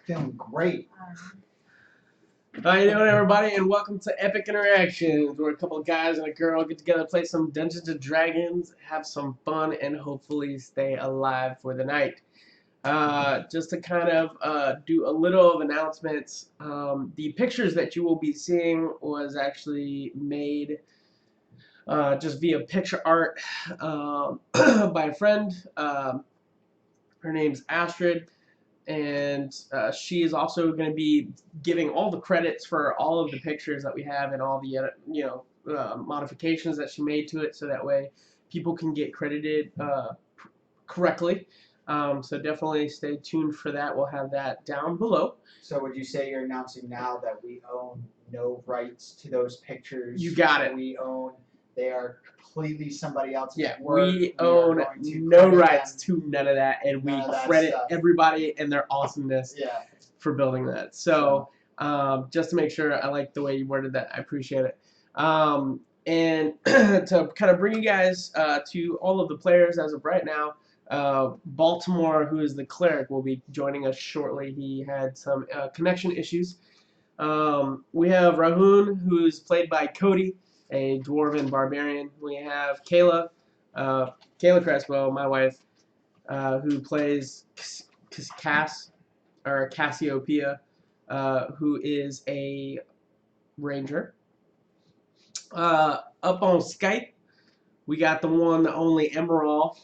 Feeling great. How you doing, everybody? And welcome to Epic Interactions, where a couple of guys and a girl get together, play some Dungeons and Dragons, have some fun, and hopefully stay alive for the night. Just to kind of do a little of announcements, the pictures that you will be seeing was actually made just via picture art by a friend. Her name's Astrid. And she is also going to be giving all the credits for all of the pictures that we have and all the modifications that she made to it, so that way people can get credited correctly. So definitely stay tuned for that. We'll have that down below. So would you say you're announcing now that we own no rights to those pictures? You got it. We own. They are completely somebody else's Yeah, work. we own no rights to none of that, and we credit everybody and their awesomeness for building that. So just to make sure, I like the way you worded that. I appreciate it. And to kind of bring you guys to all of the players as of right now, Baltimore, who is the cleric, will be joining us shortly. He had some connection issues. We have Rahun, who's played by Cody, a dwarven barbarian. We have Kayla Crespo, my wife, who plays Cassiopeia, who is a ranger. Up on Skype, we got the one, the only Emerald,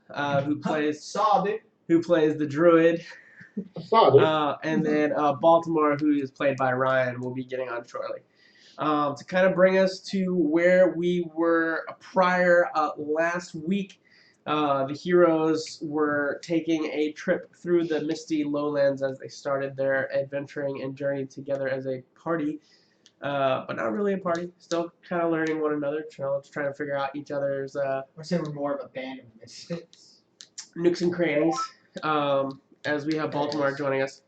who plays the druid. And then Baltimore, who is played by Ryan, will be getting on shortly. To kind of bring us to where we were prior last week, the heroes were taking a trip through the misty lowlands as they started their adventuring and journey together as a party, but not really a party. Still kind of learning one another, trying to figure out each other's. I would say we're more of a band of misfits, nooks and crannies. As we have Baltimore joining us.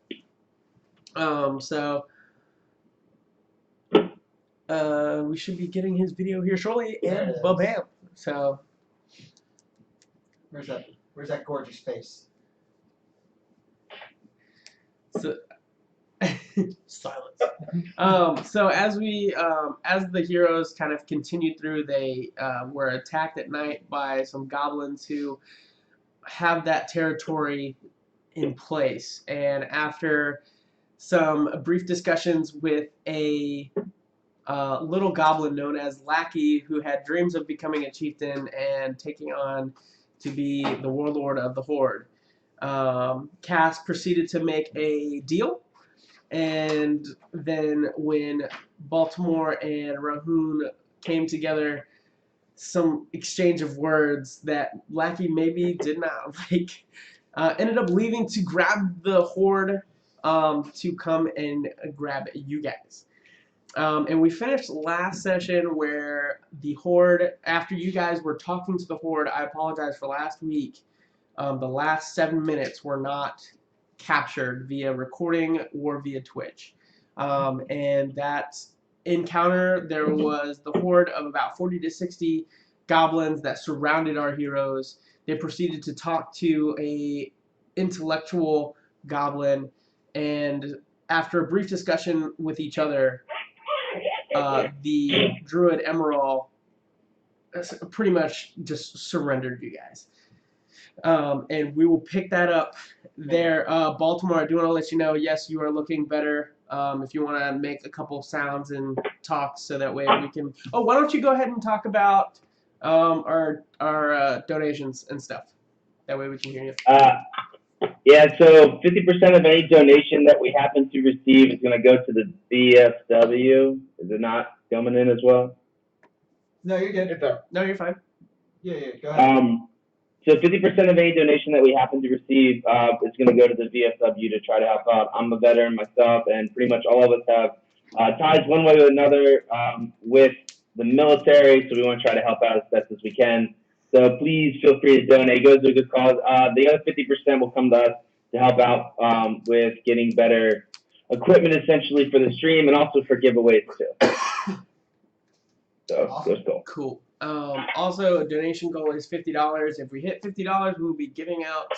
We should be getting his video here shortly, and bam. So, where's that gorgeous face? So, silence. So as the heroes kind of continued through, they were attacked at night by some goblins who have that territory in place, and after some brief discussions with a little goblin known as Lackey, who had dreams of becoming a chieftain and taking on to be the warlord of the Horde, Cass proceeded to make a deal, and then when Baltimore and Rahun came together, some exchange of words that Lackey maybe did not like, ended up leaving to grab the Horde to come and grab you guys. And we finished last session where the Horde, after you guys were talking to the Horde, I apologize for last week, the last 7 minutes were not captured via recording or via Twitch. And that encounter, there was the Horde of about 40 to 60 goblins that surrounded our heroes. They proceeded to talk to a intellectual goblin, and after a brief discussion with each other, the druid Emerald pretty much just surrendered you guys. And we will pick that up there. Baltimore, I do want to let you know, yes, you are looking better. If you want to make a couple sounds and talk so that way we can... Oh, why don't you go ahead and talk about our donations and stuff. That way we can hear you. Yeah, so 50% of any donation that we happen to receive is going to go to the VFW. Is it not coming in as well? No, you're good. No, you're fine. Yeah, go ahead. So 50% of any donation that we happen to receive is going to go to the VFW to try to help out. I'm a veteran myself, and pretty much all of us have ties one way or another with the military, so we want to try to help out as best as we can. So please feel free to donate. It goes to a good cause. The other 50% will come to us to help out with getting better equipment, essentially, for the stream and also for giveaways, too. So, awesome. Cool. Also, a donation goal is $50. If we hit $50, we will be giving out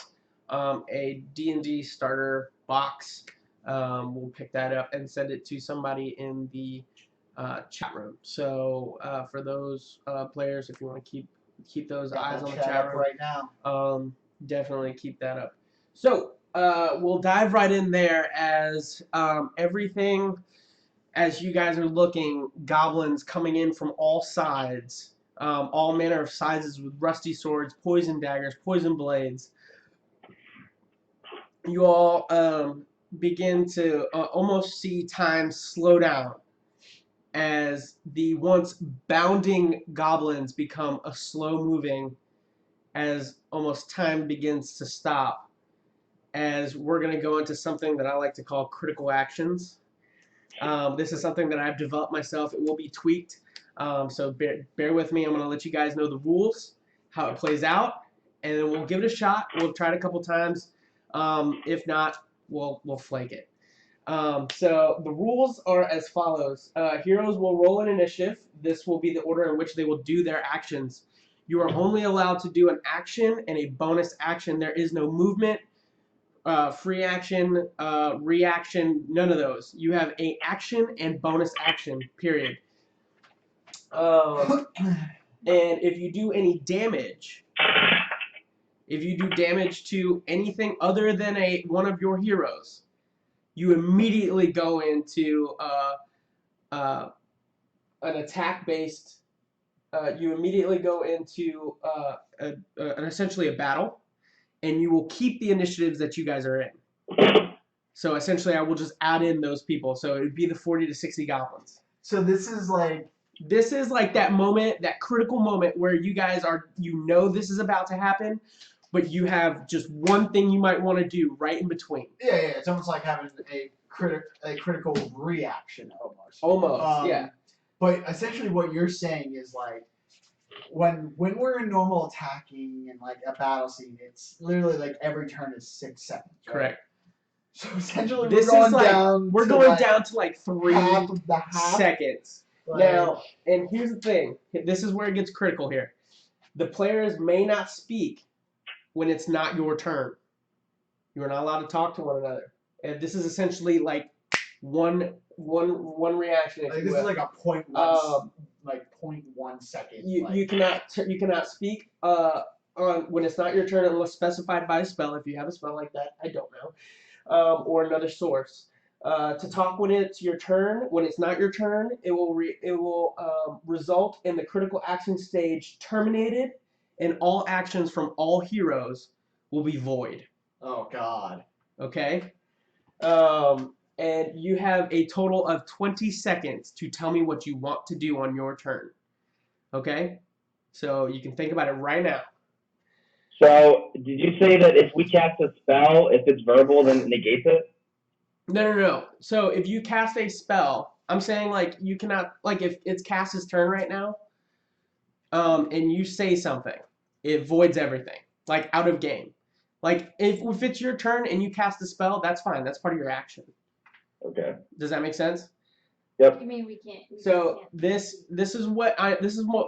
a D&D starter box we'll pick that up and send it to somebody in the chat room. So for those players, if you want to keep those Got eyes that on the chat chat up room, right now. definitely keep that up. So we'll dive right in there as everything, as you guys are looking, goblins coming in from all sides, all manner of sizes with rusty swords, poison daggers, poison blades. You all begin to almost see time slow down as the once bounding goblins become a slow moving, as almost time begins to stop, as we're going to go into something that I like to call critical actions. This is something that I've developed myself. It will be tweaked, so bear with me. I'm going to let you guys know the rules, how it plays out, and then we'll give it a shot. We'll try it a couple times. If not, we'll flake it. So the rules are as follows. Heroes will roll an initiative. This will be the order in which they will do their actions. You are only allowed to do an action and a bonus action. There is no movement, free action, reaction, none of those. You have a action and bonus action, period. And if you do any damage, if you do damage to anything other than one of your heroes, you immediately go into an attack-based. You immediately go into essentially a battle, and you will keep the initiatives that you guys are in. So essentially, I will just add in those people. So it would be the 40 to 60 goblins. So this is like that moment, that critical moment where you guys are, this is about to happen, but you have just one thing you might want to do right in between. Yeah. It's almost like having a critical reaction almost. Almost, yeah. But essentially, what you're saying is like when we're in normal attacking and like a battle scene, it's literally like every turn is 6 seconds. Right? Correct. So essentially, This we're is going like down. We're going down to like 3 seconds. Like, Now, and here's the thing. This is where it gets critical here. The players may not speak when it's not your turn. You are not allowed to talk to one another. And this is essentially like one reaction. Like, this is like a 0.1 second. You cannot speak on when it's not your turn unless specified by a spell. If you have a spell like that, I don't know, or another source. To talk when it's your turn. When it's not your turn, it will result in the critical action stage terminated, and all actions from all heroes will be void. Oh God. Okay. And you have a total of 20 seconds to tell me what you want to do on your turn. Okay? So you can think about it right now. So, did you say that if we cast a spell, if it's verbal, then it negates it? No. So if you cast a spell, I'm saying like you cannot, like if it's Cass's turn right now, and you say something, it voids everything, like out of game. Like if it's your turn and you cast a spell, that's fine. That's part of your action. Okay. Does that make sense? Yep. You mean we can't? So this is what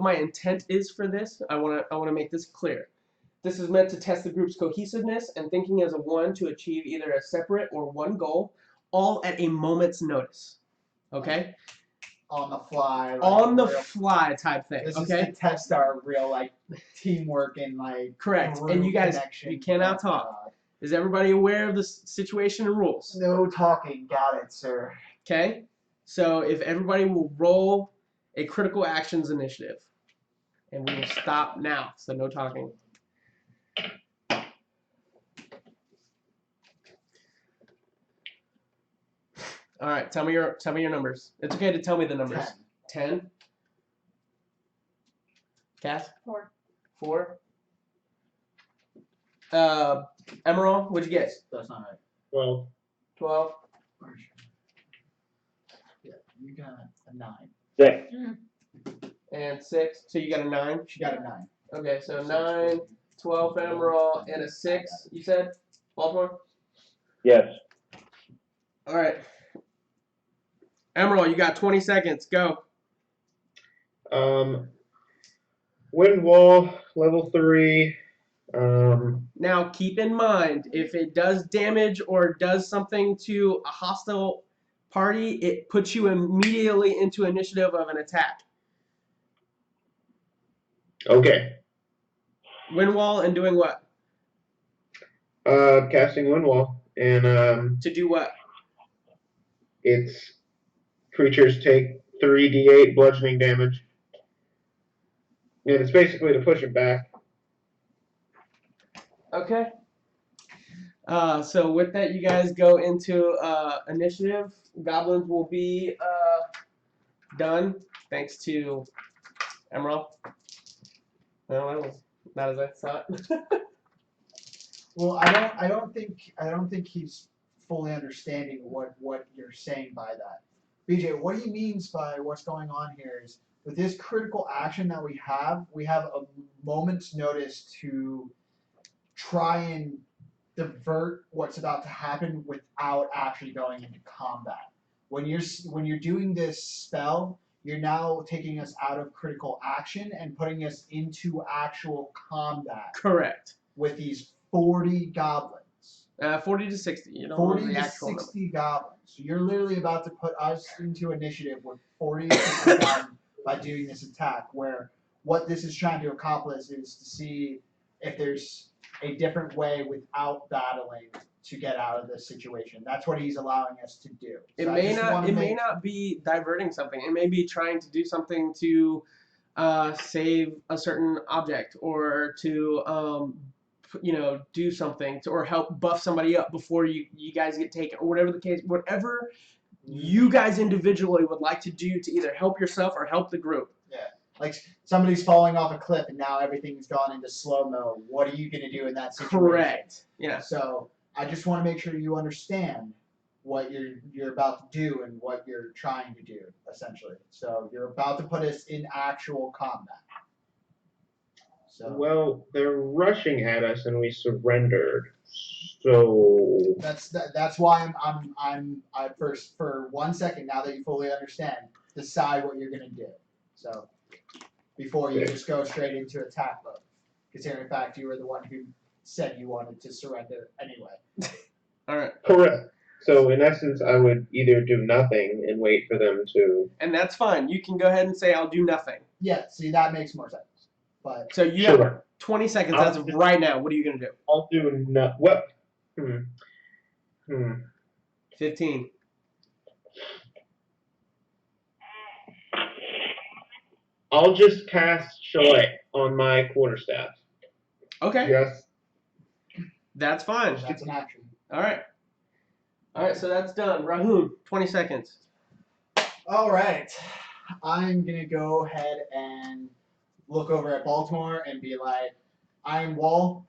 my intent is for this. I want to make this clear. This is meant to test the group's cohesiveness and thinking as a one to achieve either a separate or one goal, all at a moment's notice. Okay? On the fly. Like, on the fly type thing. This Okay? is to test our real like teamwork and like Correct. group And you guys, connection. you cannot talk. God. Is everybody aware of the situation and rules? No talking. Got it, sir. Okay? So if everybody will roll a critical actions initiative. And we will stop now. So no talking. All right, tell me your numbers. It's okay to tell me the numbers. 10. Cass? 4. 4. Emerald, what'd you get? That's not right. 12. 12. Yeah, you got a 9. 6. And 6. So you got a 9? She got a 9. Okay, so 9, 12 for Emerald, and a 6, you said? Baltimore? Yes. All right. Emerald, you got 20 seconds. Go. Wind wall, level 3. Now, keep in mind, if it does damage or does something to a hostile party, it puts you immediately into initiative of an attack. Okay. Wind wall and doing what? Casting Wind Wall, and To do what? its creatures take 3d8 bludgeoning damage. And it's basically to push it back. Okay. So with that, you guys go into initiative. Goblins will be done thanks to Emerald. No, that was not as I thought. Well, I don't think he's fully understanding what you're saying by that. BJ, what he means by what's going on here is with this critical action that we have a moment's notice to try and divert what's about to happen without actually going into combat. When you're doing this spell, you're now taking us out of critical action and putting us into actual combat Correct. with these 40 goblins. 40 to 60. You don't 40 know the to actual 60 goblins. So you're literally about to put us into initiative with 40 to 60 goblins by doing this attack, where what this is trying to accomplish is to see if there's a different way without battling to get out of this situation. That's what he's allowing us to do. It So may not. It may not be diverting something. It may be trying to do something to save a certain object, or to do something to, or help buff somebody up before you guys get taken, or whatever the case. Whatever you guys individually would like to do to either help yourself or help the group. Yeah. Like somebody's falling off a cliff and now everything's gone into slow-mo. What are you going to do in that situation? Correct. Yeah. So I just want to make sure you understand what you're about to do and what you're trying to do, essentially. So you're about to put us in actual combat. So Well, they're rushing at us, and we surrendered. So that's why I first for 1 second, now that you fully understand, decide what you're going to do. So before you just go straight into attack mode, considering the fact you were the one who said you wanted to surrender anyway. All right. correct. So in essence, I would either do nothing and wait for them to. And that's fine. You can go ahead and say I'll do nothing. Yeah, see, that makes more sense. But So you Sure. have 20 seconds as of right now. What are you gonna do? I'll do what? 15. I'll just cast Chalet on my quarterstaff. Okay. Yes. That's fine. that's an action. All right. All right. So that's done. Rahun, 20 seconds. All right. I'm going to go ahead and look over at Baltimore and be like, Iron Wall, ?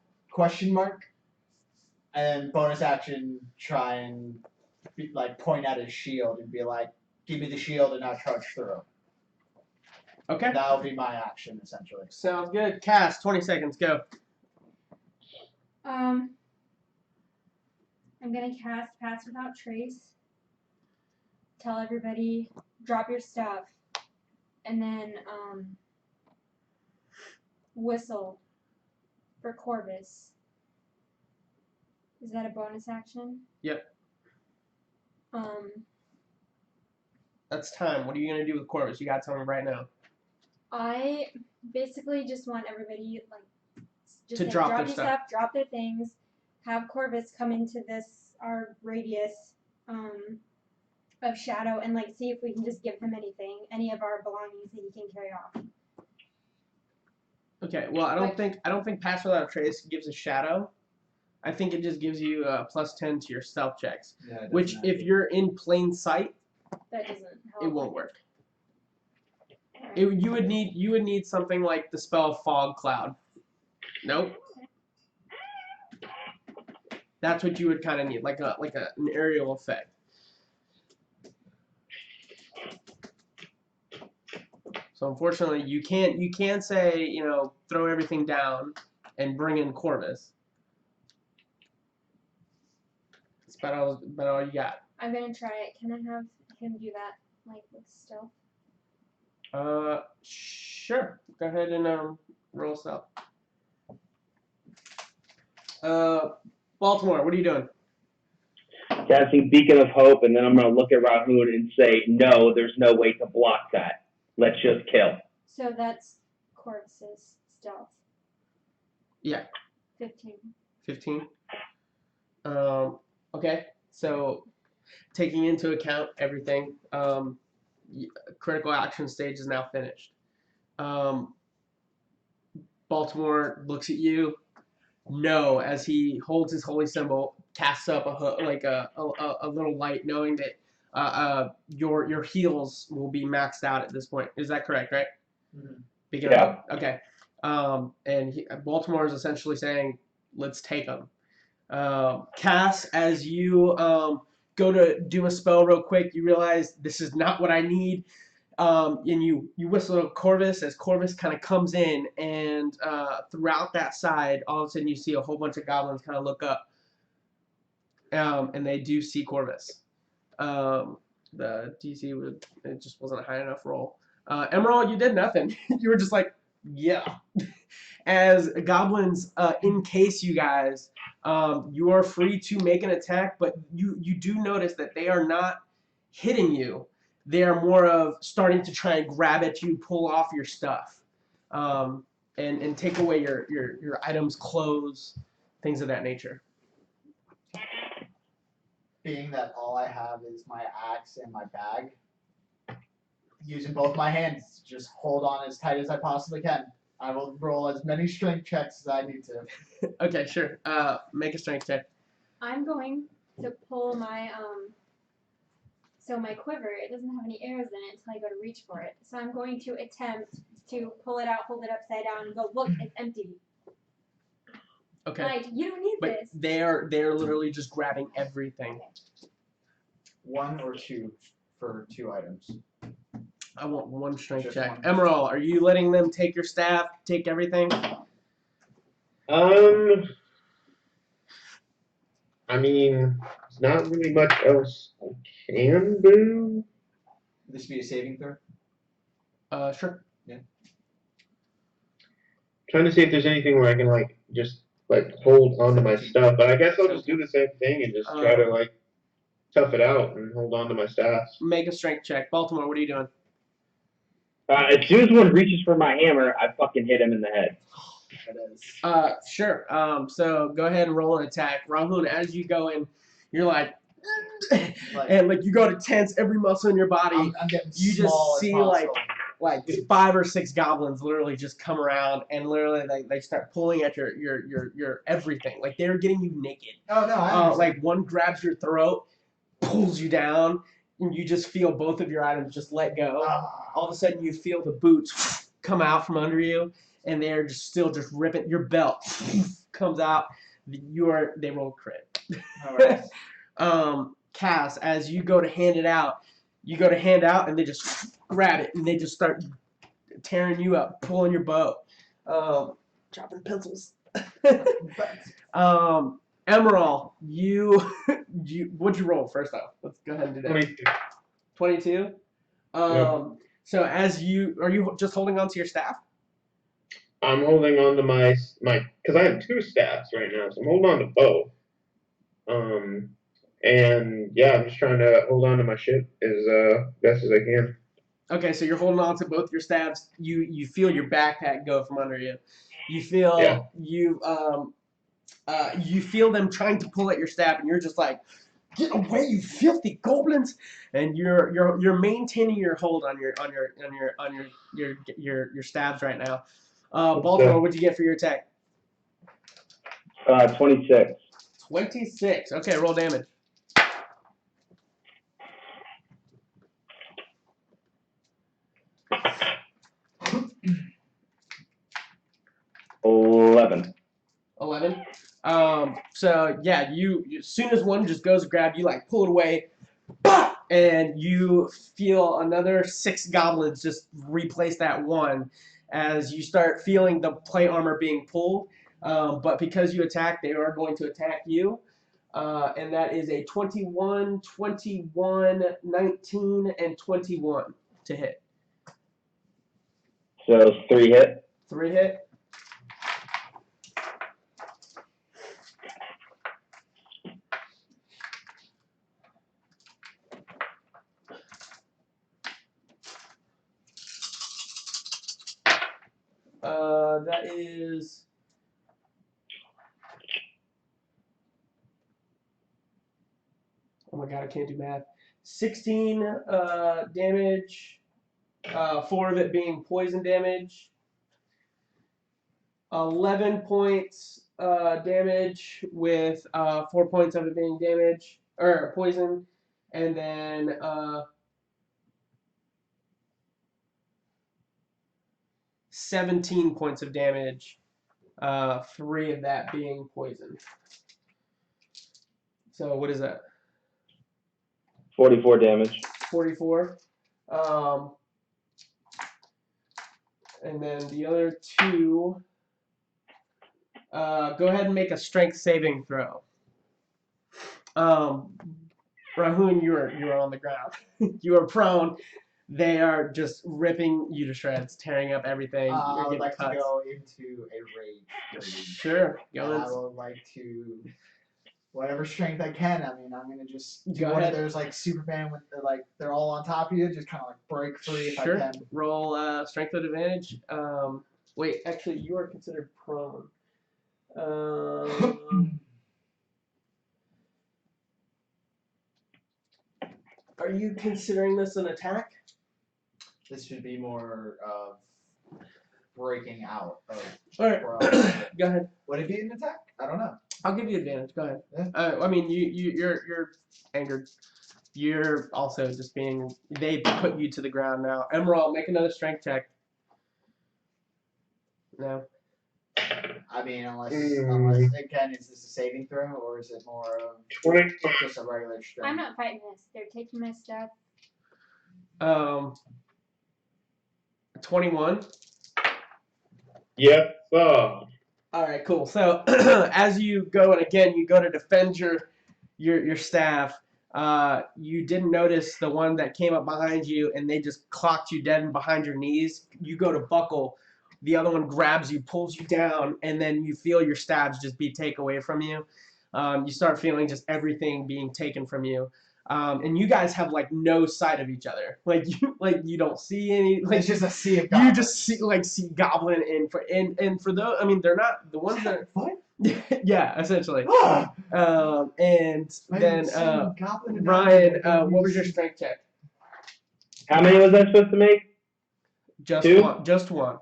And bonus action, try and point at his shield and be like, give me the shield and I'll charge through. Okay. That'll be my action, essentially. Sounds good. Cast, 20 seconds. Go. I'm gonna cast Pass Without Trace. Tell everybody, drop your stuff. And then, whistle for Corvus. Is that a bonus action? Yep. Um, That's time. What are you gonna do with Corvus? You gotta tell me right now. I basically just want everybody, just To say, drop drop their your stuff. drop their things, have Corvus come into our radius, of shadow, and see if we can just give him any of our belongings that he can carry off. Okay. Well, I don't think Pass Without a Trace gives a shadow. I think it just gives you a +10 to your stealth checks. Yeah, Which, if you're in plain sight, That doesn't help. it won't work. Alright. You would need something like the spell Fog Cloud. Nope. That's what you would kind of need, like an aerial effect. So unfortunately, you can't say throw everything down and bring in Corvus. That's about all you got. I'm gonna try it. Can I have him do that, with stealth? Sure. Go ahead and roll stealth. Baltimore, what are you doing? Casting Beacon of Hope, and then I'm going to look at Rahun and say, no, there's no way to block that. Let's just kill. So that's Corvus's stealth. Yeah. 15. 15. Okay, so taking into account everything, critical action stage is now finished. Baltimore looks at you. No, as he holds his holy symbol, casts up a little light, knowing that your heals will be maxed out at this point. Is that correct? Right? Mm-hmm. Yeah. Okay. And Baltimore is essentially saying, "Let's take them." Cass, as you go to do a spell real quick, you realize this is not what I need. And you whistle at Corvus as Corvus kind of comes in, and throughout that side, all of a sudden you see a whole bunch of goblins kind of look up, and they do see Corvus. The DC it just wasn't a high enough roll. Emerald, you did nothing. You were just like, yeah. As goblins encase you guys, you are free to make an attack, but you do notice that they are not hitting you. They are more of starting to try and grab at you, pull off your stuff, and take away your items, clothes, things of that nature. Being that all I have is my axe and my bag, using both my hands, just hold on as tight as I possibly can. I will roll as many strength checks as I need to. Okay, sure. Make a strength check. I'm going to pull my so my quiver, it doesn't have any arrows in it until I go to reach for it. So I'm going to attempt to pull it out, hold it upside down, and go, look, it's empty. Okay. Like, you don't need But this. they're literally just grabbing everything. 1 or 2 for 2 items. I want one strength Just check. one. Emerald, are you letting them take your staff, take everything? I mean, there's not really much else I can do. This be a saving throw? Sure. Trying to see if there's anything where I can just hold onto my stuff, but I guess I'll just do the same thing and just try to tough it out and hold on to my staff. Make a strength check. Baltimore, what are you doing? As soon as one reaches for my hammer, I fucking hit him in the head. Sure. So go ahead and roll an attack. Rahun, as you go in, you're like and you go to tense every muscle in your body. I'm getting You just small see as like 5 or 6 goblins literally just come around and literally they start pulling at your everything. Like they're getting you naked. Oh no, I like one grabs your throat, pulls you down, and you just feel both of your items just let go. All of a sudden you feel the boots come out from under you, and they're just still just ripping your belt comes out. They roll crit. Alright. Cass, as you go to hand it out, and they just grab it and they just start tearing you up, pulling your bow, chopping pencils. Emerald, what'd you roll first off? Let's go ahead and do that. 22. So as are you just holding on to your staff? I'm holding on to my because I have 2 staffs right now, so I'm holding on to both. And yeah, I'm just trying to hold on to my ship as best as I can. Okay, so you're holding on to both your staffs. You feel your backpack go from under you. You feel you feel them trying to pull at your staff, and you're just like, "Get away, you filthy goblins!" And you're maintaining your hold on your stabs right now. Baltimore, what'd you get for your attack? 26. 26. Okay, roll damage. $11. 11. So yeah, you as soon as one just goes to grab you, like pull it away, and you feel another 6 goblins just replace that one as you start feeling the plate armor being pulled. But because you attack, they are going to attack you. And that is a 21, 21, 19, and 21 to hit. So 3 hit. 3 hit. That is. Oh my god, I can't do math. 16 damage, 4 of it being poison damage. 11 points damage with 4 points of it being damage or poison, and then 17 points of damage, 3 of that being poison. So what is that? 44 damage. 44. And then the other 2. Go ahead and make a strength saving throw. Rahun, you are on the ground. You are prone. They are just ripping you to shreds, tearing up everything. I You're would getting like cuts. to go into a rage. Sure. And I would like to, whatever strength I can. I mean, I'm gonna just do Go one ahead. of those like Superman with the, like they're all on top of you, just kind of like break free if I Sure. can. Roll strength with advantage. Wait, actually, you are considered prone. Are you considering this an attack? This should be more of breaking out of. All right. Go ahead. Would it be an attack? I don't know. I'll give you advantage. Go ahead. Yeah. I mean, you're angered. You're also just being. They put you to the ground now. Emerald, make another strength check. No. I mean, unless again, is this a saving throw or is it more of 20. just a regular strength? I'm not fighting this. They're taking my stuff. 21. Yes, sir. All right, cool. So as you go, and again, you go to defend your staff. You didn't notice the one that came up behind you, and they just clocked you dead and behind your knees. You go to buckle, the other one grabs you, pulls you down, and then you feel your stabs just be taken away from you. You start feeling just everything being taken from you. And you guys have like no sight of each other. Like you don't see any. Like It's just a sea of you goblins. just see goblin and for those. I mean, they're not the ones that. What? Yeah, essentially. Ah! And I then haven't seen goblin in Ryan, that what was your strength check? How many was I supposed to make? Just 2? one. Just one.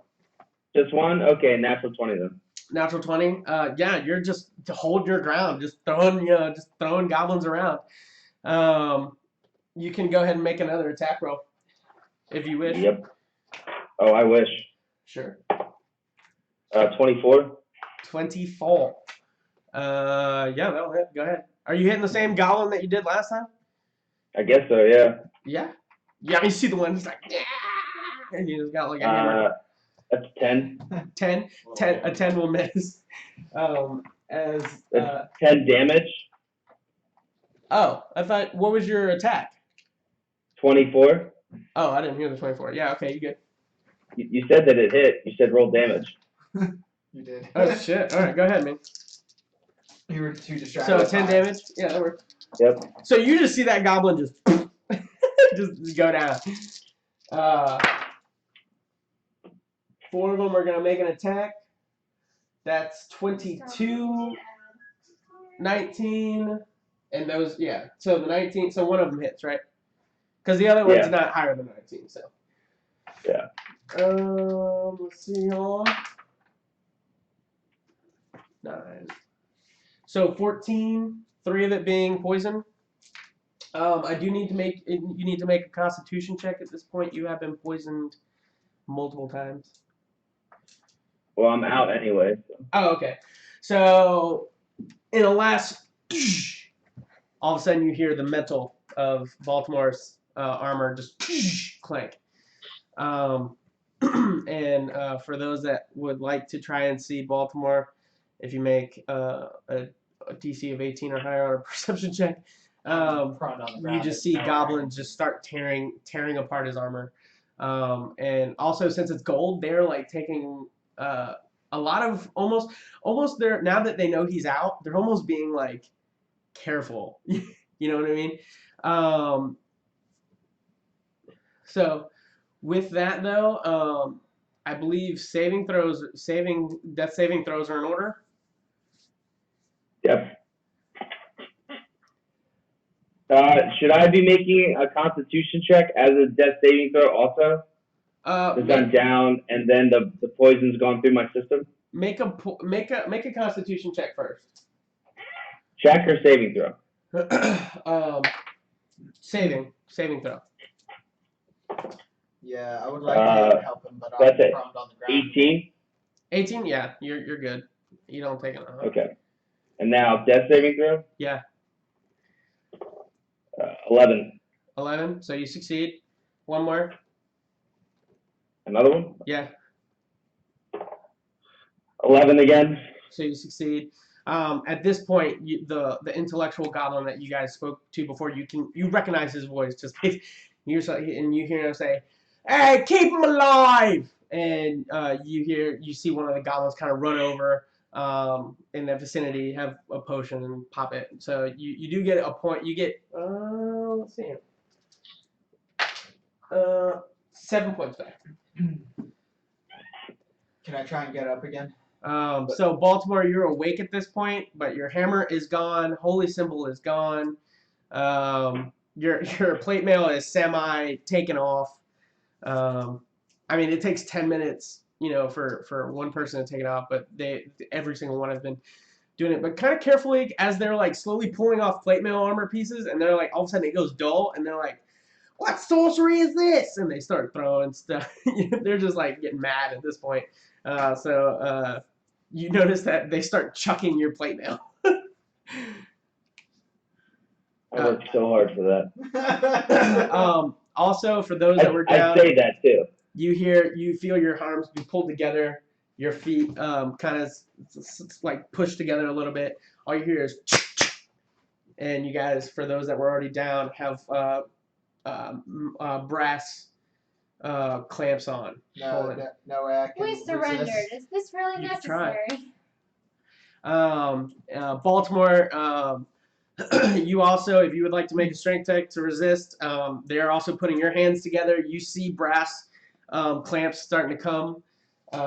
Just one? Okay, natural 20 then. Natural 20. Yeah, you're just to hold your ground, just throwing goblins around. You can go ahead and make another attack roll, if you wish. Yep. Oh, I wish. Sure. 24. 24. Yeah, that'll hit. Go ahead. Are you hitting the same goblin that you did last time? I guess so, yeah. Yeah. Yeah, you see the one who's like, yeah, and you just got like a hammer. That's 10. 10. A 10 will miss. That's 10 damage. Oh, I thought, what was your attack? 24. Oh, I didn't hear the 24. Yeah, okay, you good. You said that it hit. You said roll damage. You did. Oh, shit. All right, go ahead, man. You were too distracted. So 10 damage? Yeah, that works. Yep. So you just see that goblin just just go down. 4 of them are going to make an attack. That's 22, 19, and those, yeah. So the 19, so one of them hits, right? Because the other one's not higher than 19, so. Yeah. Let's see, hold on. 9. So 14, 3 of it being poison. I do need to make, you need to make a constitution check at this point. You have been poisoned multiple times. Well, I'm out anyway. So. Oh, okay. So, in a last, all of a sudden you hear the metal of Baltimore's armor just clank. And for those that would like to try and see Baltimore, if you make a DC of 18 or higher on a perception check, you just see goblins just start tearing apart his armor. And also, since it's gold, they're like taking a lot of almost they're, now that they know he's out, they're almost being like careful. You know what I mean? So with that though, I believe death saving throws are in order. Yep. Should I be making a Constitution check as a death saving throw also? Because I'm down, and then the poison's gone through my system. Make a Constitution check first. Check or saving throw? Saving throw. Yeah, I would like to be able to help him, but I'm That's it. prone on the ground. 18. 18. Yeah, you're good. You don't take it. Okay. And now death saving throw. Yeah. 11. 11. So you succeed. One more. Another one. Yeah. 11 again. So you succeed. At this point, the intellectual goblin that you guys spoke to before, you recognize his voice. Just and you hear him say, "Hey, keep him alive!" And you see one of the goblins kind of run over in the vicinity, have a potion and pop it. So you do get a point. You get let's see, 7 points back. Can I try and get up again? So Baltimore, you're awake at this point, but your hammer is gone. Holy symbol is gone. Your plate mail is semi taken off. I mean, it takes 10 minutes, for one person to take it off, but every single one has been doing it. But kind of carefully, as they're like slowly pulling off plate mail armor pieces, and they're like, all of a sudden it goes dull, and they're like, "What sorcery is this?" And they start throwing stuff. They're just like getting mad at this point. So you notice that they start chucking your plate mail. I worked so hard for that. Also, for those that were down, I say that too. You feel your arms be pulled together, your feet kind of like pushed together a little bit. All you hear is, and you guys, for those that were already down, have brass clamps on. No way I can We surrendered. resist. Is this really You can try. necessary? Baltimore, you also, if you would like to make a strength check to resist, they're also putting your hands together. You see brass clamps starting to come. I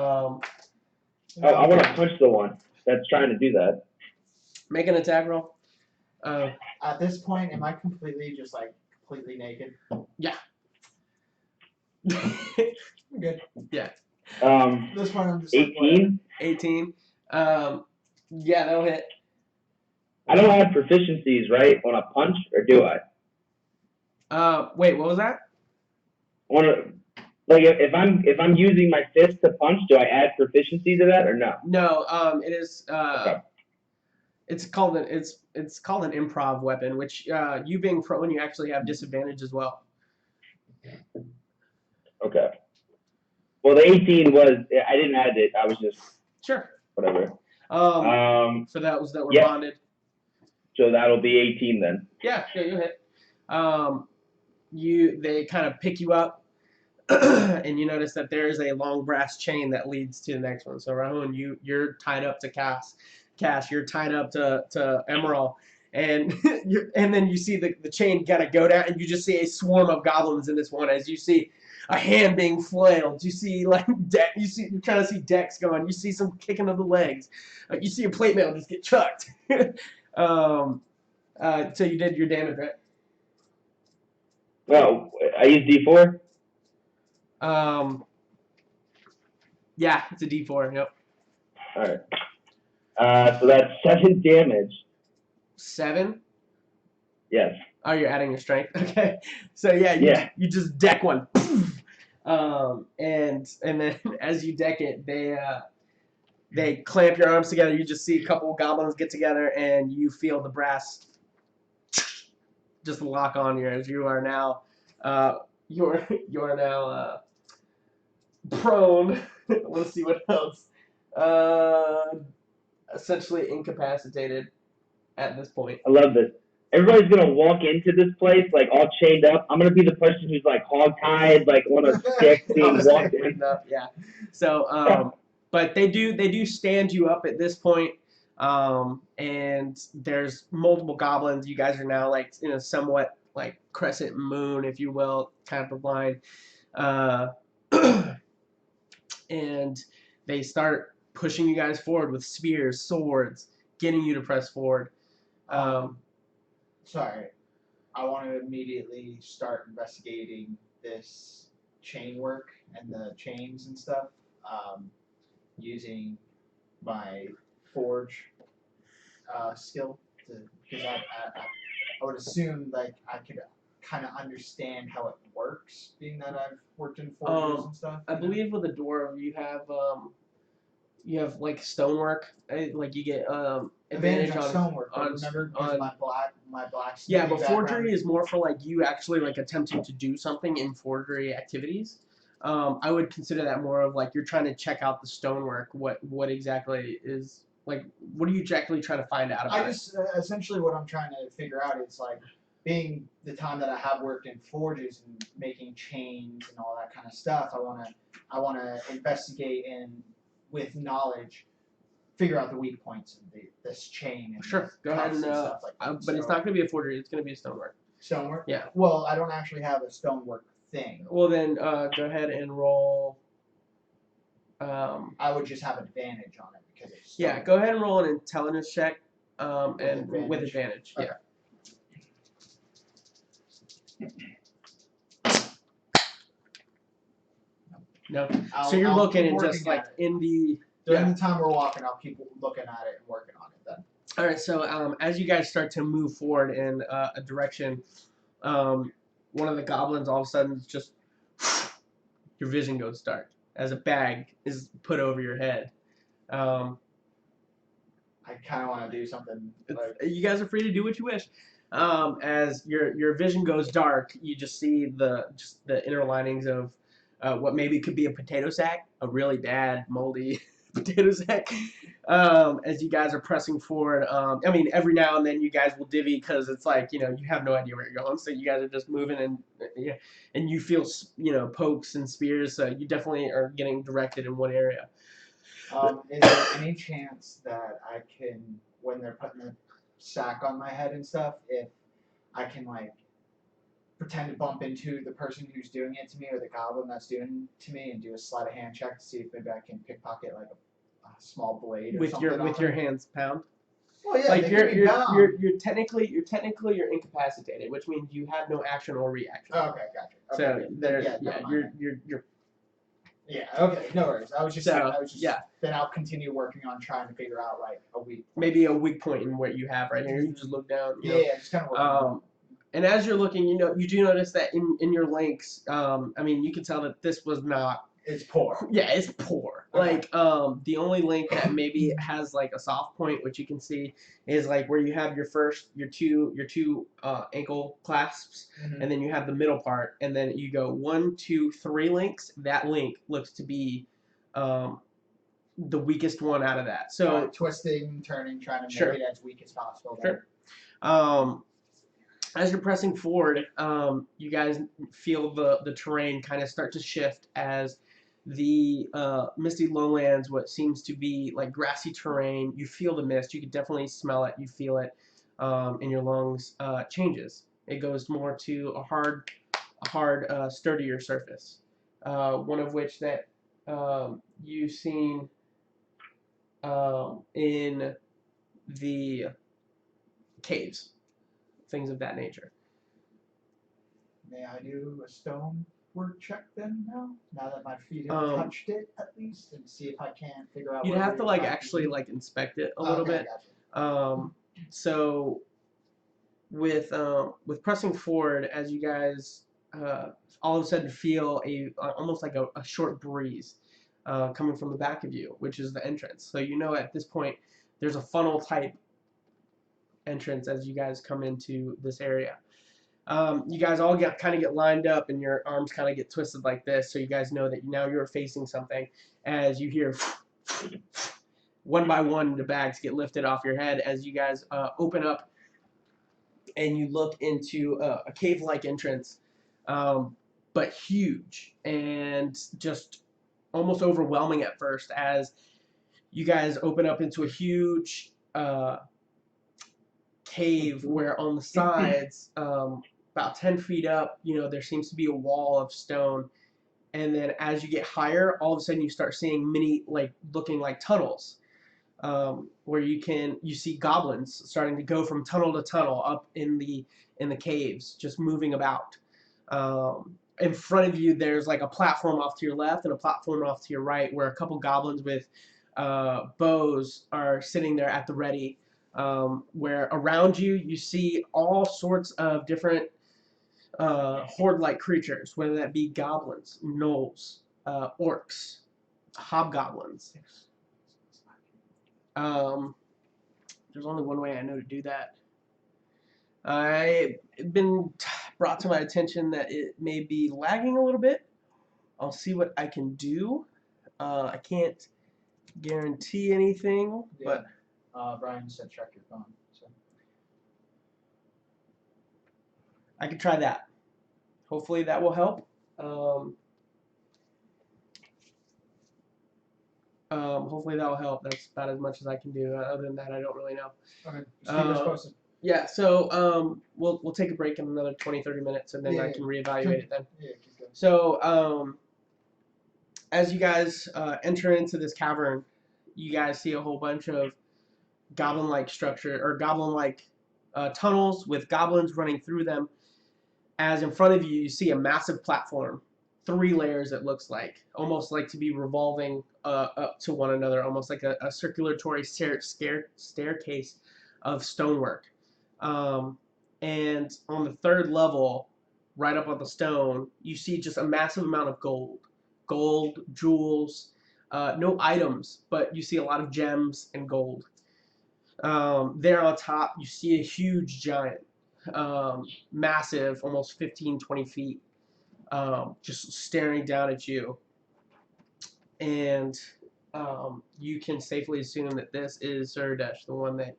want to punch the one that's trying to do that. Make an attack roll. At this point, am I completely naked? Yeah. I'm good. Yeah. This point, I'm just 18. 18. Yeah, that'll hit. I don't have proficiencies, right, on a punch, or do I? Wait, what was that? If I'm using my fist to punch, do I add proficiency to that or no? No, it is. Okay. It's called an improv weapon, which you being prone, you actually have disadvantage as well. Okay. Well, the 18 was, I didn't add it. I was just Sure. whatever. For those that were yeah. bonded. So that'll be 18 then. Yeah, you'll hit. They kind of pick you up, and you notice that there is a long brass chain that leads to the next one. So Rahun, you're tied up to Cass. You're tied up to Emerald, and and then you see the chain gotta go down, and you just see a swarm of goblins in this one. As you see a hand being flailed, you see you're trying to see decks going. You see some kicking of the legs. You see your plate mail just get chucked. So you did your damage, right? Well, I used D4. Yeah, it's a D4. Yep. All right. So that's 7 damage. 7? Yes. Oh, you're adding your strength. Okay. So you just deck one. And then as you deck it, they clamp your arms together. You just see a couple of goblins get together, and you feel the brass just lock on you as you are now you're now prone. Let's see what else. Essentially incapacitated at this point. I love this. Everybody's gonna walk into this place like all chained up. I'm gonna be the person who's like hog-tied, like on a stick, being walked in. Yeah. So, but they do stand you up at this point. And there's multiple goblins. You guys are now like in a somewhat like crescent moon, if you will, kind of line. and they start pushing you guys forward with spears, swords, getting you to press forward. Sorry, I want to immediately start investigating this chain work and the chains and stuff, using my forge skill because I would assume like I could kind of understand how it works, being that I've worked in forges and stuff. I believe with a dwarf you have like stonework, like you get advantage on stonework. on Remember, because my black. Yeah, but forgery is more for like you actually like attempting to do something in forgery activities. I would consider that more of like you're trying to check out the stonework. What exactly is like? What are you exactly trying to find out about? I just essentially what I'm trying to figure out is like being the time that I have worked in forges and making chains and all that kind of stuff. I wanna investigate and with knowledge figure out the weak points of this chain and Sure, go ahead and stuff like that. but it's not going to be a forgery. It's going to be a stonework. Stonework. Yeah. Well, I don't actually have a stonework thing. Well then, go ahead and roll. I would just have advantage on it because it's. Yeah, stonework. go ahead and roll an intelligence check, and with advantage? advantage. Yeah. No. So you're I'll looking keep and working just like at it. in the. During the time we're walking, I'll keep looking at it and working on it then. All right. So as you guys start to move forward in a direction, one of the goblins all of a sudden just your vision goes dark as a bag is put over your head. I kind of want to do something. Like, You guys are free to do what you wish. As your vision goes dark, you just see the inner linings of what maybe could be a potato sack, a really bad moldy potato sack. As you guys are pressing forward, I mean, every now and then you guys will divvy because it's like you have no idea where you're going, so you guys are just moving and you feel pokes and spears, so you definitely are getting directed in one area. is there any chance that I can, when they're putting the sack on my head and stuff, if I can like pretend to bump into the person who's doing it to me or the goblin that's doing it to me and do a sleight of hand check to see if maybe I can pickpocket like a small blade or With something your hands pound. Well, yeah, Like they can be bound. you're technically incapacitated, which means you have no action or reaction. Oh, okay, gotcha. So Okay, there, never mind. you're. Yeah, okay, no worries. I was just yeah. Then I'll continue working on trying to figure out like a weak. Maybe a weak point in what you have right here. You just look down. Yeah, just kind of. And as you're looking, you do notice that in your links, I mean, you can tell that this was not. It's poor. Yeah, it's poor. Okay. Like, the only link that maybe has like a soft point, which you can see, is like where you have your two ankle clasps, and then you have the middle part, and then you go 1, 2, 3 links. That link looks to be, the weakest one out of that. So twisting, turning, trying to Sure. make it as weak as possible. Sure. As you're pressing forward, you guys feel the terrain kind of start to shift as the misty lowlands, what seems to be like grassy terrain. You feel the mist. You can definitely smell it. You feel it in your lungs. Changes. It goes more to a hard, sturdier surface. One of which that you've seen in the caves. Things of that nature. May I do a stone work check then now? Now that my feet have touched it at least, and see if I can figure out. You'd have to like actually like inspect it a little bit. Gotcha. So with pressing forward, as you guys all of a sudden feel almost like a short breeze coming from the back of you, which is the entrance. So at this point there's a funnel type entrance as you guys come into this area. You guys all kind of get lined up, and your arms kind of get twisted like this, so you guys know that now you're facing something. As you hear one by one, the bags get lifted off your head as you guys open up, and you look into a cave-like entrance, but huge and just almost overwhelming at first. As you guys open up into a huge cave where on the sides, about 10 feet up, there seems to be a wall of stone, and then as you get higher, all of a sudden you start seeing many looking like tunnels, where you see goblins starting to go from tunnel to tunnel up in the caves, just moving about. In front of you, there's like a platform off to your left and a platform off to your right, where a couple goblins with bows are sitting there at the ready. Where around you, you see all sorts of different horde-like creatures, whether that be goblins, gnolls, orcs, hobgoblins. There's only one way I know to do that. It's been brought to my attention that it may be lagging a little bit. I'll see what I can do. I can't guarantee anything, but Brian said check your phone. So. I could try that. Hopefully that will help. Hopefully that will help. That's about as much as I can do. Other than that, I don't really know. Okay. Just keep us posted. Yeah, so we'll take a break in another 20-30 minutes, and then I can reevaluate it then. Yeah, keep going. So as you guys enter into this cavern, you guys see a whole bunch of goblin-like structure, or goblin-like tunnels with goblins running through them. As in front of you, you see a massive platform, 3 layers it looks like, almost like to be revolving up to one another, almost like a circulatory staircase of stonework. And on the 3rd level, right up on the stone, you see just a massive amount of gold, jewels, no items, but you see a lot of gems and gold. There on top, you see a huge giant, massive, almost 15-20 feet, just staring down at you. And you can safely assume that this is Zerdesh, the one that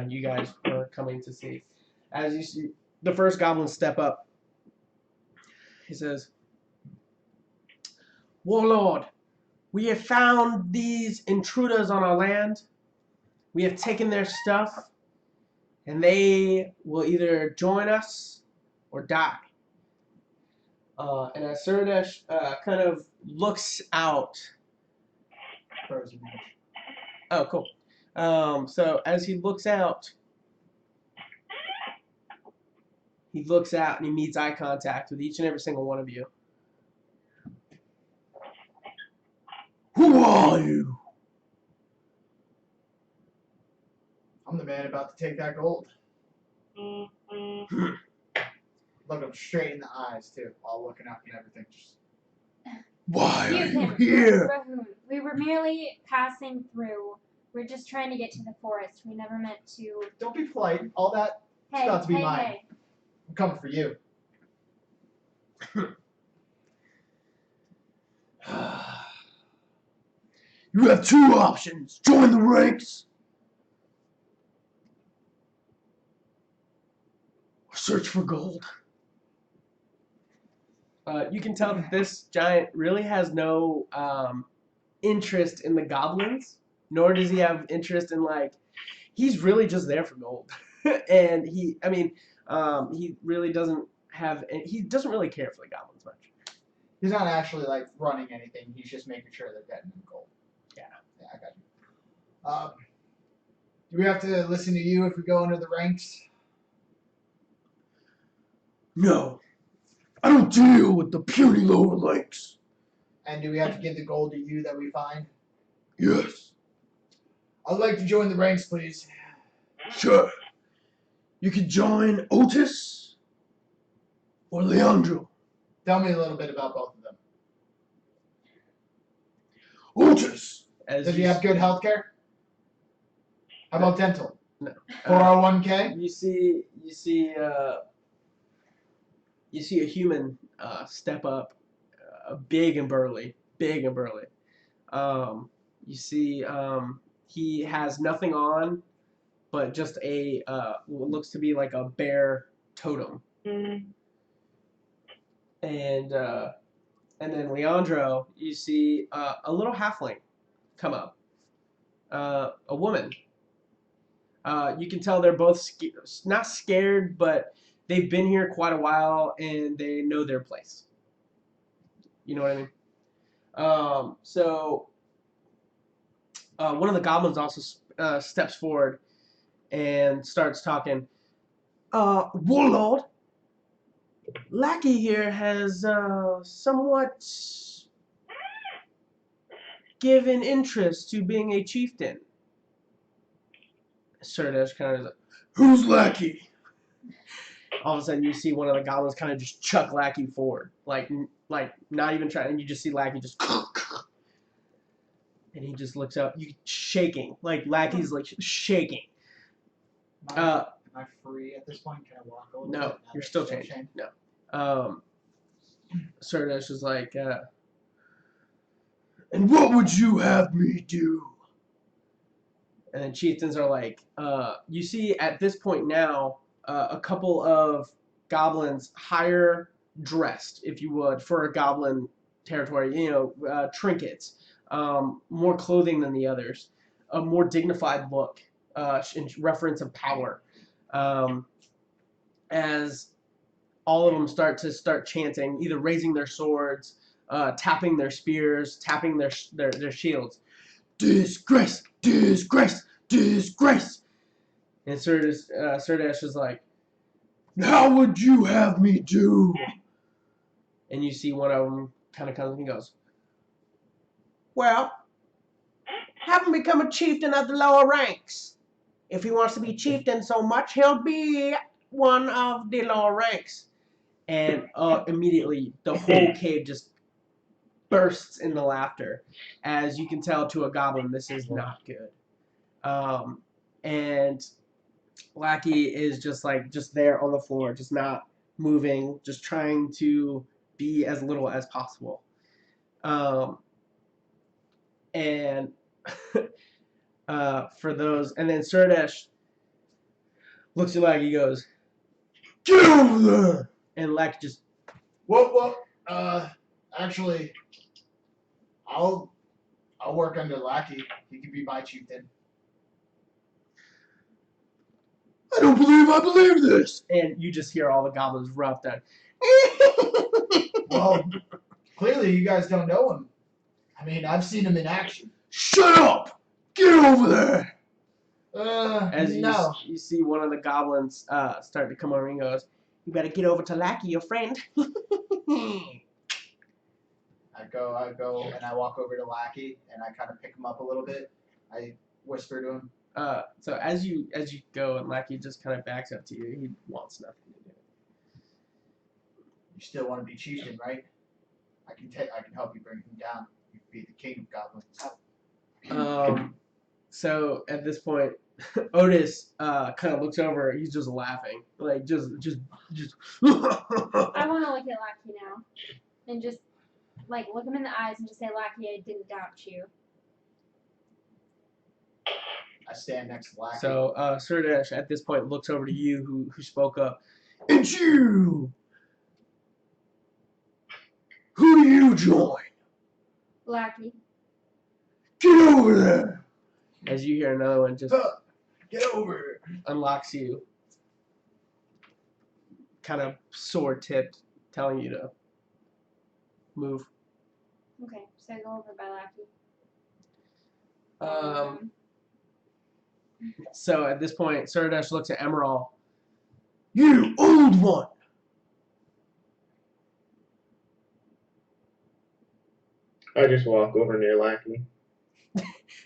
you guys were coming to see. As you see the first goblin step up, he says, "Warlord, we have found these intruders on our land. We have taken their stuff, and they will either join us or die." And as Zerdesh kind of looks out. Oh, cool. So as he looks out, and he meets eye contact with each and every single one of you. "Who are you?" I'm the man about to take that gold. Look him straight in the eyes too, while looking up and everything. Just "Why are Excuse you him, here?" Rahoon. We were merely passing through. We're just trying to get to the forest. We never meant to. don't be polite. All that Hey, about to be hey, mine. hey. I'm coming for you. You have 2 options. Join the ranks or search for gold. You can tell that this giant really has no interest in the goblins, nor does he have interest in, he's really just there for gold. And he really doesn't he doesn't really care for the goblins much. He's not actually running anything. He's just making sure they're getting him gold. Yeah. Yeah, I got you. Do we have to listen to you if we go into the ranks? No, I don't deal with the puny lower ranks. And do we have to give the gold to you that we find? Yes. I'd like to join the ranks, please. Sure. You can join Otis or Leandro. Tell me a little bit about both of them. Otis. Does he have good health care? How about dental? No. 401k? You see a human step up, big and burly. You see he has nothing on, but just a what looks to be like a bear totem. And then Leandro, you see a little halfling come up, a woman. You can tell they're both not scared, but they've been here quite a while and they know their place. You know what I mean? So one of the goblins also steps forward and starts talking. Warlord, Lackey here has somewhat given interest to being a chieftain. Serdash kind of is like, who's Lackey? All of a sudden, you see one of the goblins kind of just chuck Lackey forward, like not even trying. And you just see Lackey just, and he just looks up, you shaking, like Lackey's like shaking. Am I free at this point? Can I walk a little bit? No, you're still chained. No. Serdash is like, and what would you have me do? And then chieftains are like, you see at this point now, a couple of goblins higher dressed, if you would, for a goblin territory, you know, trinkets, more clothing than the others, a more dignified look, in reference of power, as all of them start chanting, either raising their swords, tapping their spears, tapping their shields. Disgrace! Disgrace! Disgrace! And Serdash is like, how would you have me do? And you see one of them kind of comes and goes, well, have him become a chieftain of the lower ranks. If he wants to be chieftain so much, he'll be one of the lower ranks. And immediately the whole cave just bursts into laughter. As you can tell to a goblin, this is not good. And Lackey is just there on the floor, just not moving, just trying to be as little as possible. And for those, and then Serdash looks at Lackey, goes, get over there! And Lackey just, Well, actually, I'll work under Lackey. He can be my chieftain. I don't believe I believe this! And you just hear all the goblins erupt out. Well, clearly you guys don't know him. I mean, I've seen him in action. Shut up! Get over there! As no. you see one of the goblins start to come over and goes, you better get over to Lackey, your friend. I go, and I walk over to Lackey, and I kind of pick him up a little bit. I whisper to him. So as you go, and Lackey just kind of backs up to you, he wants nothing to do. You still want to be chieftain, right? I can help you bring him down. You can be the king of goblins. So at this point, Otis kind of looks over. He's just laughing, like just. I want to look at Lackey now, and just like look him in the eyes and just say, Lackey, I didn't doubt you. I stand next to Lackey. So Serdash at this point looks over to you, who spoke up. And you, who do you join? Lackey. Get over there! As you hear another one just Get over. unlocks you, kind of sword tipped, telling you to move. Okay, so I go over by Lackey. So at this point, Serdash looks at Emerald. You old one! I just walk over near Lackey.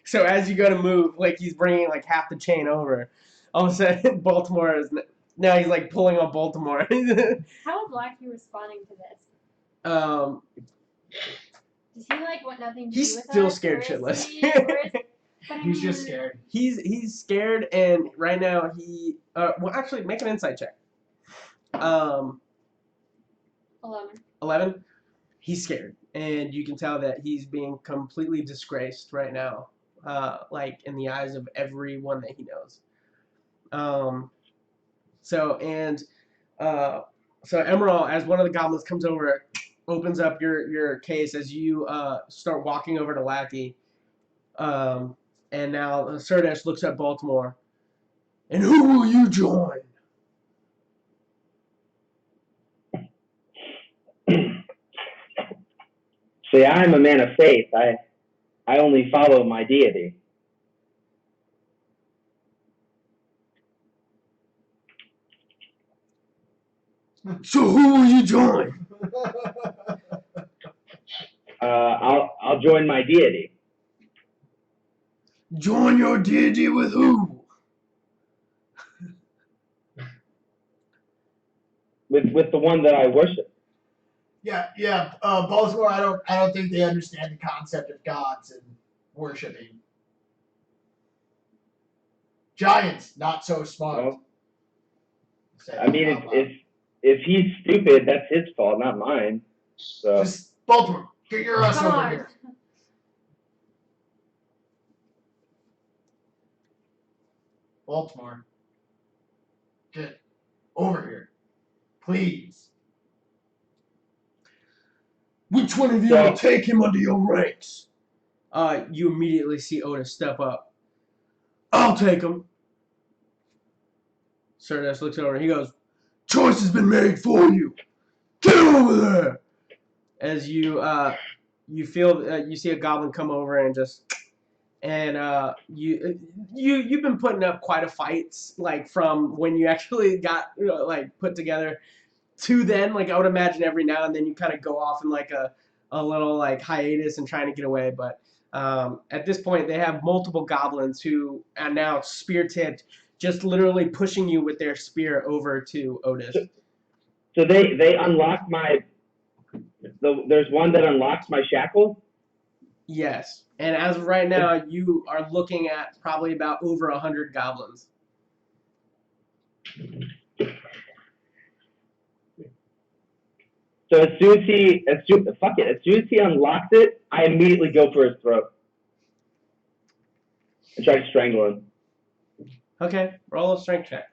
So as you go to move, like he's bringing like half the chain over, all of a sudden Baltimore is now he's like pulling on Baltimore. How is Lackey responding to this? Does he like want nothing to He's do with still us, scared or is shitless. He's just scared. He's scared, and right now he well actually make an insight check. 11. He's scared, and you can tell that he's being completely disgraced right now, like in the eyes of everyone that he knows. So Emerald, as one of the goblins comes over, opens up your case as you start walking over to Lackey. And now Serdash looks at Baltimore. And who will you join? See, I am a man of faith. I only follow my deity. So who will you join? I'll join my deity. Join your deity with who? With the one that I worship. Yeah. Baltimore. I don't think they understand the concept of gods and worshiping. Giants, not so smart. Well, Say I mean, that out loud. if he's stupid, that's his fault, not mine. So Just Baltimore, get your ass Come over on. here. Baltimore, get over here, please. Which one of you So- will take him under your ranks? You immediately see Otis step up. I'll take him. Sardash looks over and he goes, choice has been made for you. Get over there. As you feel you see a goblin come over and you've been putting up quite a fights, like from when you actually got like put together to then. Like I would imagine every now and then you kind of go off in like a little like hiatus and trying to get away, but at this point they have multiple goblins who are now spear tipped, just literally pushing you with their spear over to Otis. So they unlock there's one that unlocks my shackle. Yes, and as of right now, you are looking at probably about over 100 goblins. So as soon as he unlocks it, I immediately go for his throat and try to strangle him. Okay, roll a strength check.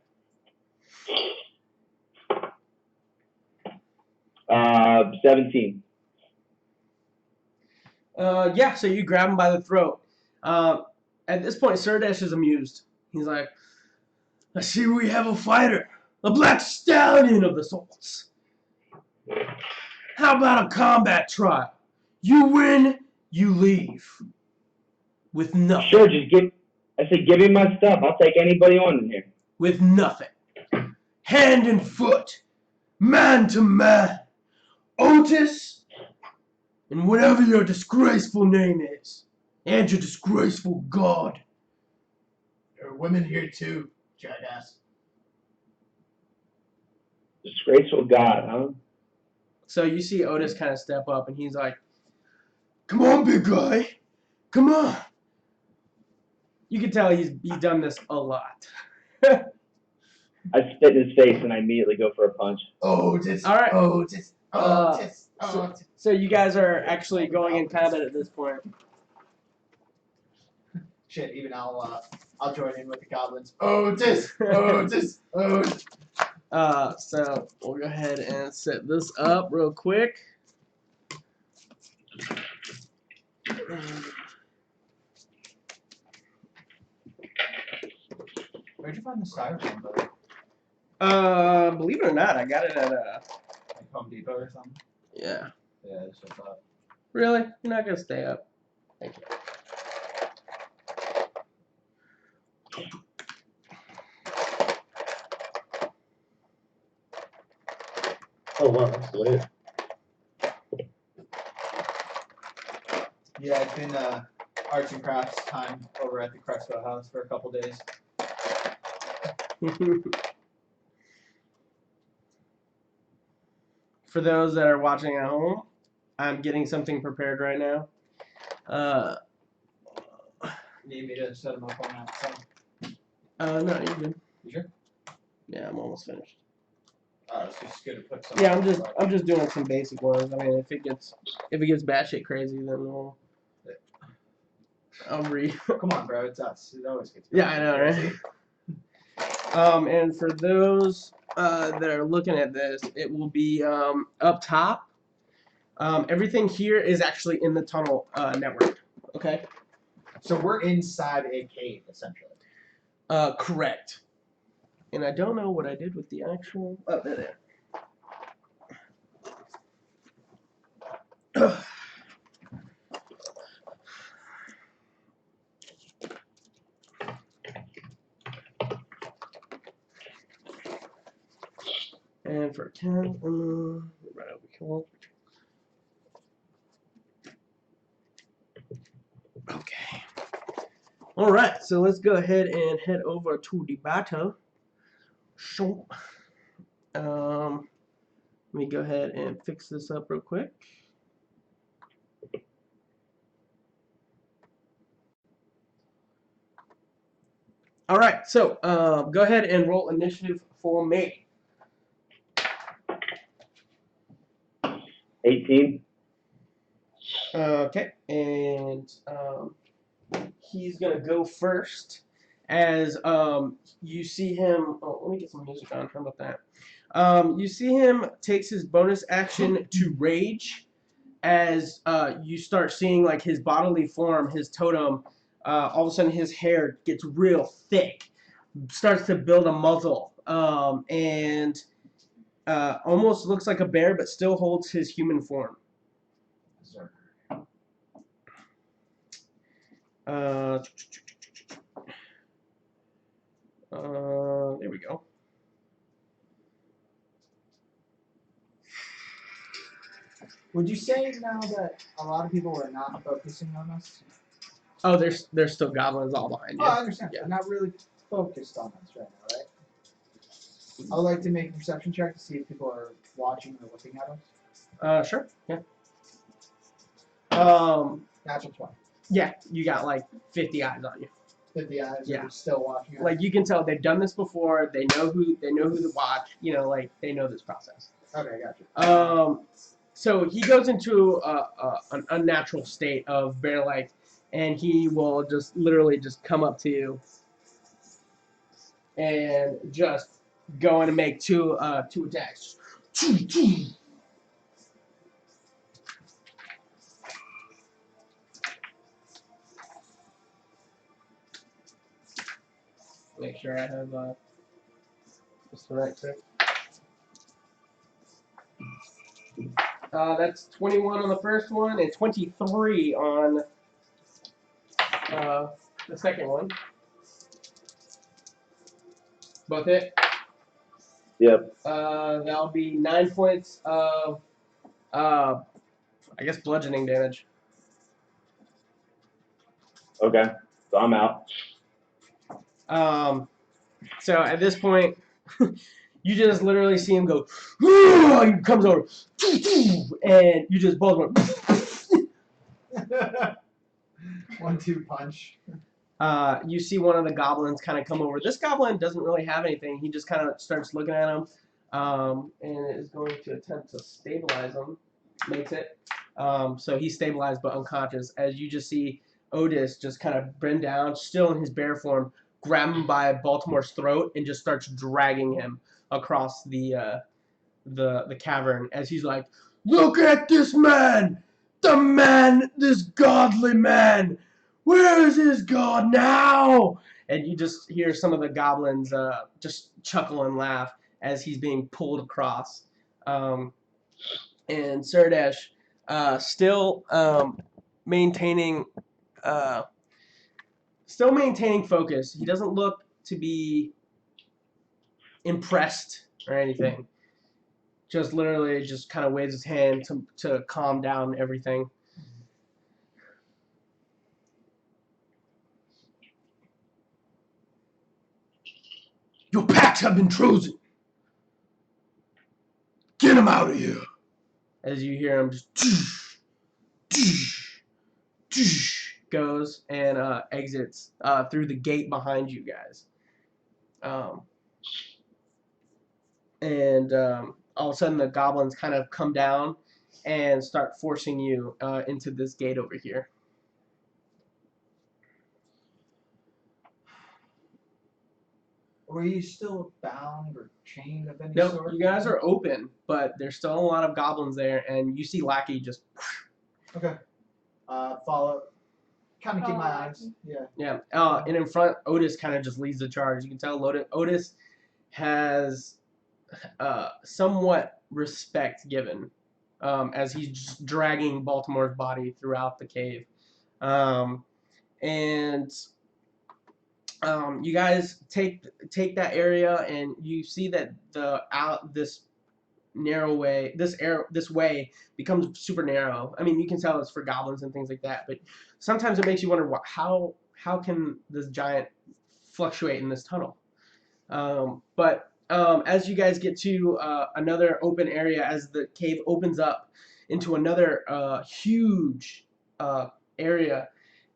17. Yeah, so you grab him by the throat. At this point, Sardash is amused. He's like, I see we have a fighter, a black stallion of the sorts. How about a combat trial? You win, you leave. With nothing. Sure, give me my stuff. I'll take anybody on in here. With nothing. Hand and foot. Man to man. Otis, and whatever your disgraceful name is, and your disgraceful god. There are women here too, jackass. Disgraceful God, huh? So you see Otis kind of step up, and he's like, come on, big guy. Come on. You can tell he's done this a lot. I spit in his face and I immediately go for a punch. Otis. All right. Otis. Otis. So, Otis. so you guys are actually going in combat at this point. Shit, even I'll join in with the goblins. Otis. Otis. Otis. So we'll go ahead and set this up real quick. Where'd you find the styrofoam, brother? Believe it or not, I got it at Like Home Depot or something? yeah. Yeah, that's what I thought. Really? You're not gonna stay up. Thank you. Oh wow, that's lit. Yeah, it's been arts and crafts time over at the Crespo house for a couple days. For those that are watching at home, I'm getting something prepared right now. Need me to set them up on that side? No, you're good. You sure? Yeah, I'm almost finished. It's just good to put some. Yeah, I'm just doing some basic ones. I mean, if it gets batshit crazy, then I'll Come on, bro. It's us. It always gets. Yeah, I know, right? And for those that are looking at this, it will be up top. Everything here is actually in the tunnel network. Okay. So we're inside a cave, essentially. Correct. And I don't know what I did with the actual. Oh, there. And for 10, right over here. Okay. All right, so let's go ahead and head over to the battle. So, let me go ahead and fix this up real quick. All right, so go ahead and roll initiative for me. 18. Okay, and he's gonna go first. As you see him, oh, let me get some music on. How about that? You see him takes his bonus action to rage. As you start seeing like his bodily form, his totem, all of a sudden his hair gets real thick, starts to build a muzzle, and almost looks like a bear, but still holds his human form. There we go. Would you say now that a lot of people are not focusing on us? Oh, there's still goblins all behind you. Oh, I understand. Yeah. They're not really focused on us right now, right? I would like to make a perception check to see if people are watching or looking at us. Sure. Yeah. Natural 20. Yeah, you got like 50 eyes on you. 50 eyes Yeah. are still watching us. Like you can tell they've done this before. They know who to watch. You know, like they know this process. Okay, gotcha. So he goes into an unnatural state of bear-like, and he will just literally just come up to you and just go in and make two attacks. Make sure I have just the right trick. That's 21 on the first one and 23 on the second one. Both hit. Yep. That'll be 9 points of, I guess, bludgeoning damage. Okay. So I'm out. So at this point, you just literally see him go, he comes over, and you just both went. 1-2 punch. You see one of the goblins kind of come over. This goblin doesn't really have anything. He just kind of starts looking at him, and is going to attempt to stabilize him. Makes it. So he's stabilized but unconscious. As you just see Otis just kind of bend down, still in his bear form, grab him by Baltimore's throat, and just starts dragging him across the cavern. As he's like, "Look at this man! The man, this godly man! Where is his god now?" And you just hear some of the goblins just chuckle and laugh as he's being pulled across. And Serdesh, still maintaining focus. He doesn't look to be impressed or anything. Just literally just kind of waves his hand to calm down everything. Your packs have been chosen. Get him out of here. As you hear him just goes and exits through the gate behind you guys. And all of a sudden the goblins kind of come down and start forcing you into this gate over here. Were you still bound or chained of any No, sort? you guys are open, but there's still a lot of goblins there, and you see Lackey just. Okay. Follow. Kind of keep my Follow eyes. Yeah. Yeah. And in front, Otis kind of just leads the charge. You can tell Otis has somewhat respect given as he's just dragging Baltimore's body throughout the cave. And you guys take that area, and you see that this this way becomes super narrow. I mean, you can tell it's for goblins and things like that, but sometimes it makes you wonder how can this giant fluctuate in this tunnel. But as you guys get to another open area, as the cave opens up into another huge area,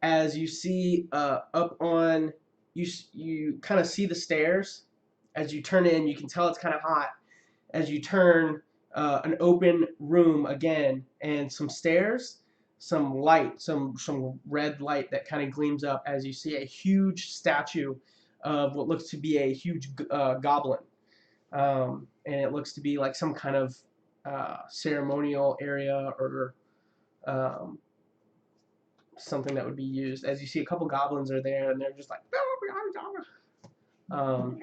as you see up on you kind of see the stairs. As you turn in, you can tell it's kind of hot. As you turn, an open room again, and some stairs, some light, some red light that kind of gleams up as you see a huge statue of what looks to be a huge goblin, and it looks to be like some kind of ceremonial area or um, something that would be used. As you see, a couple goblins are there, and they're just like, um,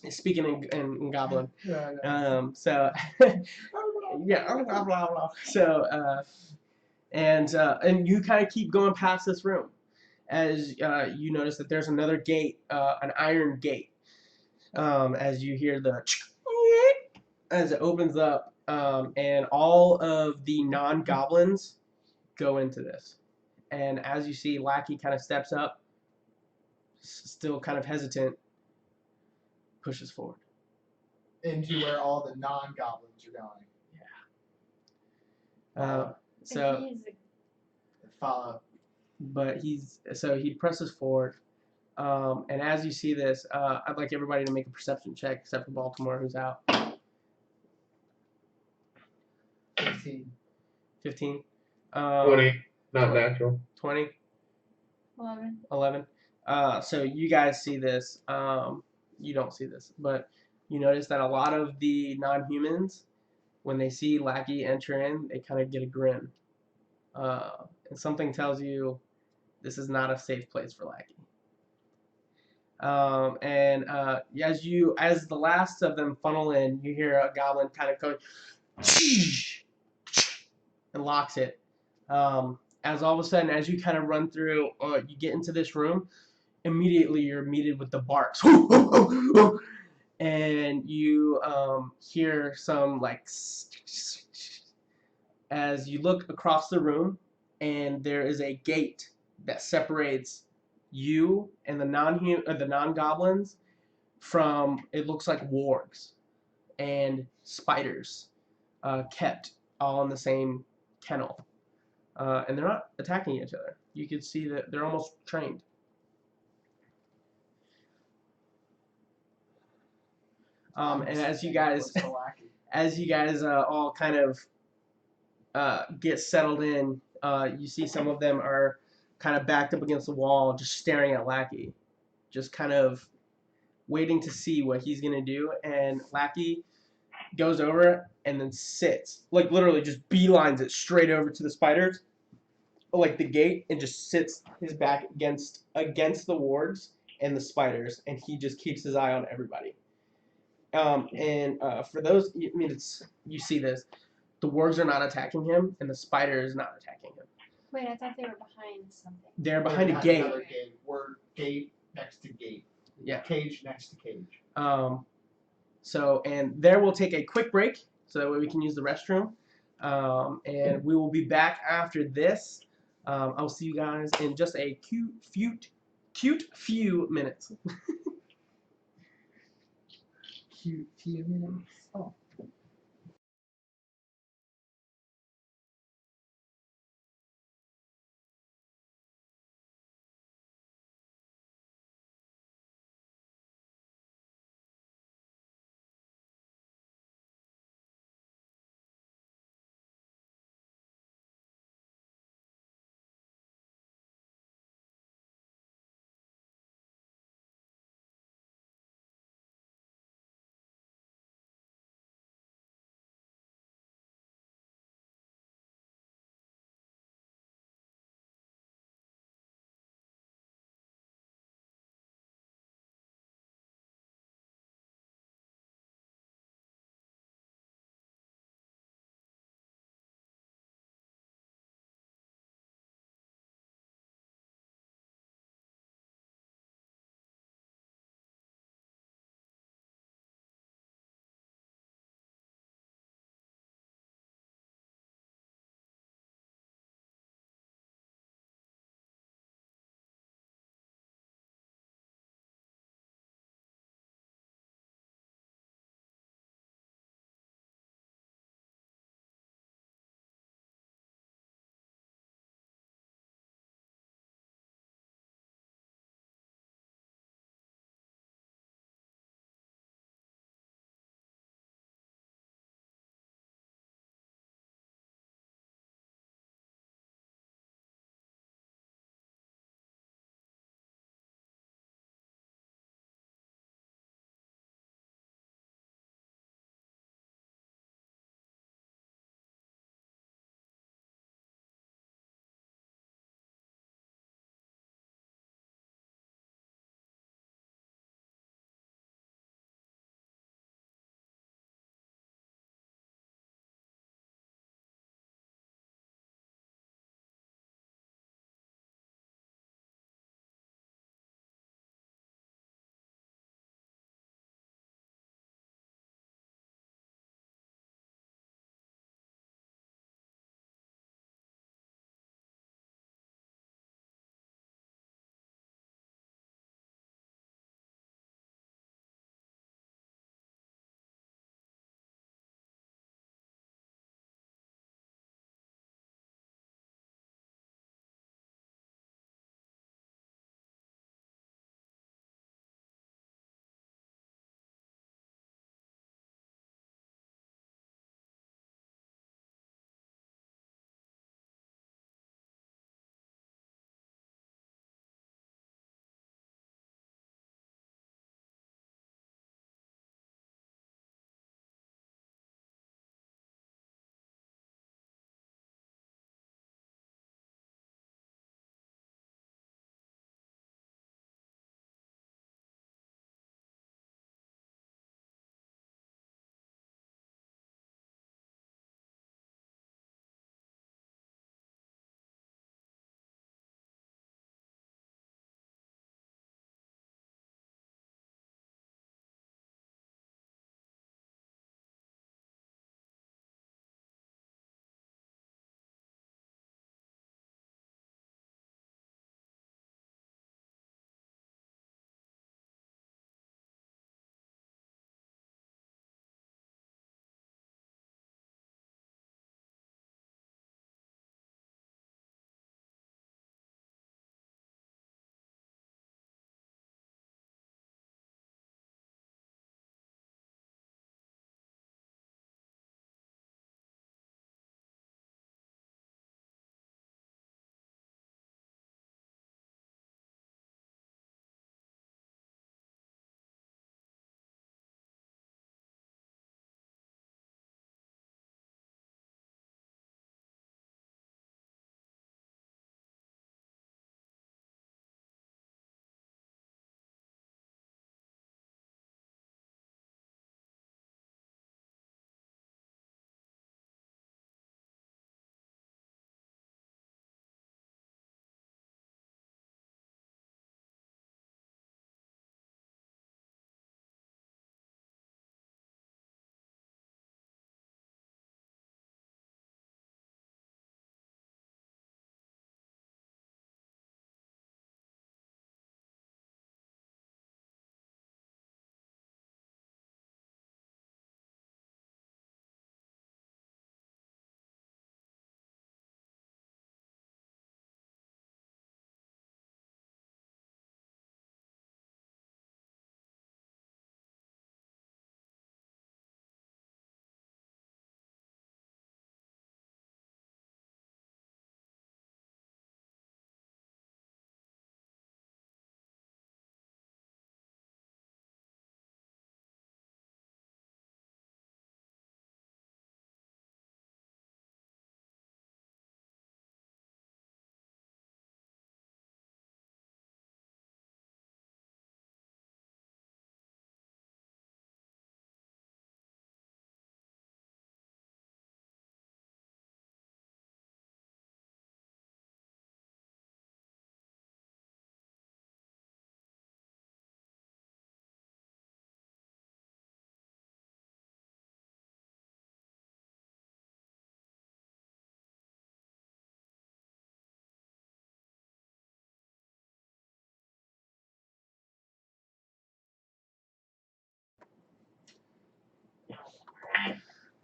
speaking in goblin. So yeah, blah blah blah. So and you kind of keep going past this room as you notice that there's another gate, an iron gate. As you hear the as it opens up, and all of the non-goblins go into this. And as you see, Lackey kind of steps up, still kind of hesitant, pushes forward. Into where all the non-goblins are going. So Follow. but he presses forward, and as you see this, I'd like everybody to make a perception check except for Baltimore, who's out. 15. 15. 20, not natural. 20. 11. 11. So you guys see this. You don't see this, but you notice that a lot of the non-humans, when they see Lackey enter in, they kind of get a grin. And something tells you this is not a safe place for Lackey. As the last of them funnel in, you hear a goblin kind of go and locks it. As all of a sudden, as you kind of run through, you get into this room, immediately you're meted with the barks. And you hear some like as you look across the room, and there is a gate that separates you and the non-goblins from, it looks like, wargs and spiders, kept all in the same kennel, and they're not attacking each other. You can see that they're almost trained. And as you guys all kind of get settled in, you see some of them are kind of backed up against the wall, just staring at Lackey, just kind of waiting to see what he's gonna do. And Lackey goes over and then sits, like literally just beelines it straight over to the spiders, like the gate, and just sits his back against the wards and the spiders, and he just keeps his eye on everybody. For those, I mean, you see this, the wargs are not attacking him, and the spider is not attacking him. Wait, I thought they were behind something. They're behind a gate. Another gate. We're gate next to gate. Yeah. Cage next to cage. And there we'll take a quick break so that way we can use the restroom. And we will be back after this. I'll see you guys in just a cute few minutes. Cute few minutes. Oh.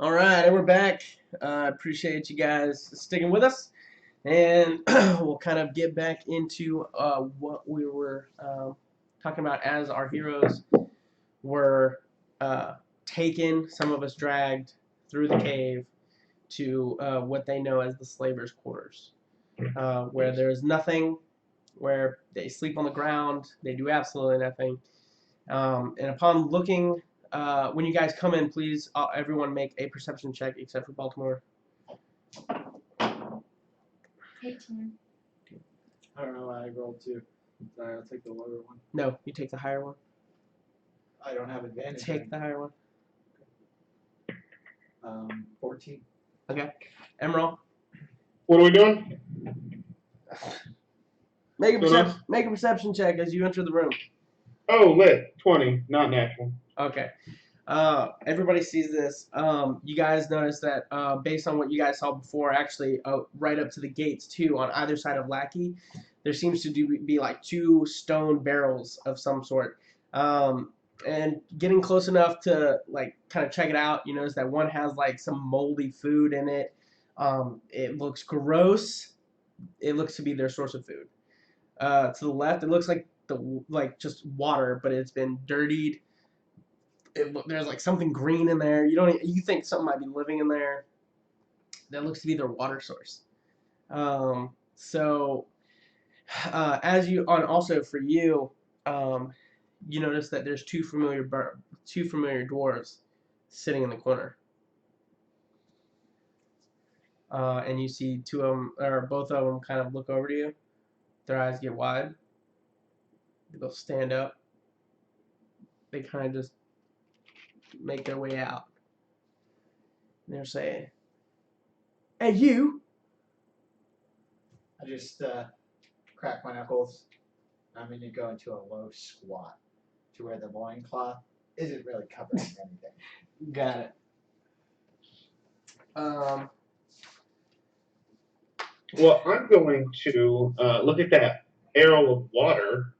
All right, and we're back. Appreciate you guys sticking with us, and we'll kind of get back into what we were talking about as our heroes were taken. Some of us dragged through the cave to what they know as the slavers' quarters, where there is nothing, where they sleep on the ground, they do absolutely nothing. And upon looking, when you guys come in, please everyone make a perception check except for Baltimore. 18. I don't know why I rolled 2. Sorry, I'll take the lower one. No, you take the higher one. I don't have advantage. Take the higher one. 14. Emerald, What are we doing? make a Go perception check as you enter the room. Oh, lit. 20. Not natural. Okay. Everybody sees this. You guys notice that based on what you guys saw before, actually right up to the gates too, on either side of Lackey, there seems to be like 2 stone barrels of some sort. And getting close enough to like kind of check it out, you notice that one has like some moldy food in it. It looks gross. It looks to be their source of food. To the left, it looks like just water, but it's been dirtied. There's like something green in there. You think something might be living in there. That looks to be their water source. So as you also for you, you notice that there's two familiar dwarves sitting in the corner. And you see 2 of them, or both of them, kind of look over to you. Their eyes get wide. They both stand up. They kind of just make their way out. And they're saying, "Hey, you!" I just crack my knuckles. I'm going to go into a low squat to where the loincloth isn't really covering anything. Got it. Well, I'm going to look at that arrow of water,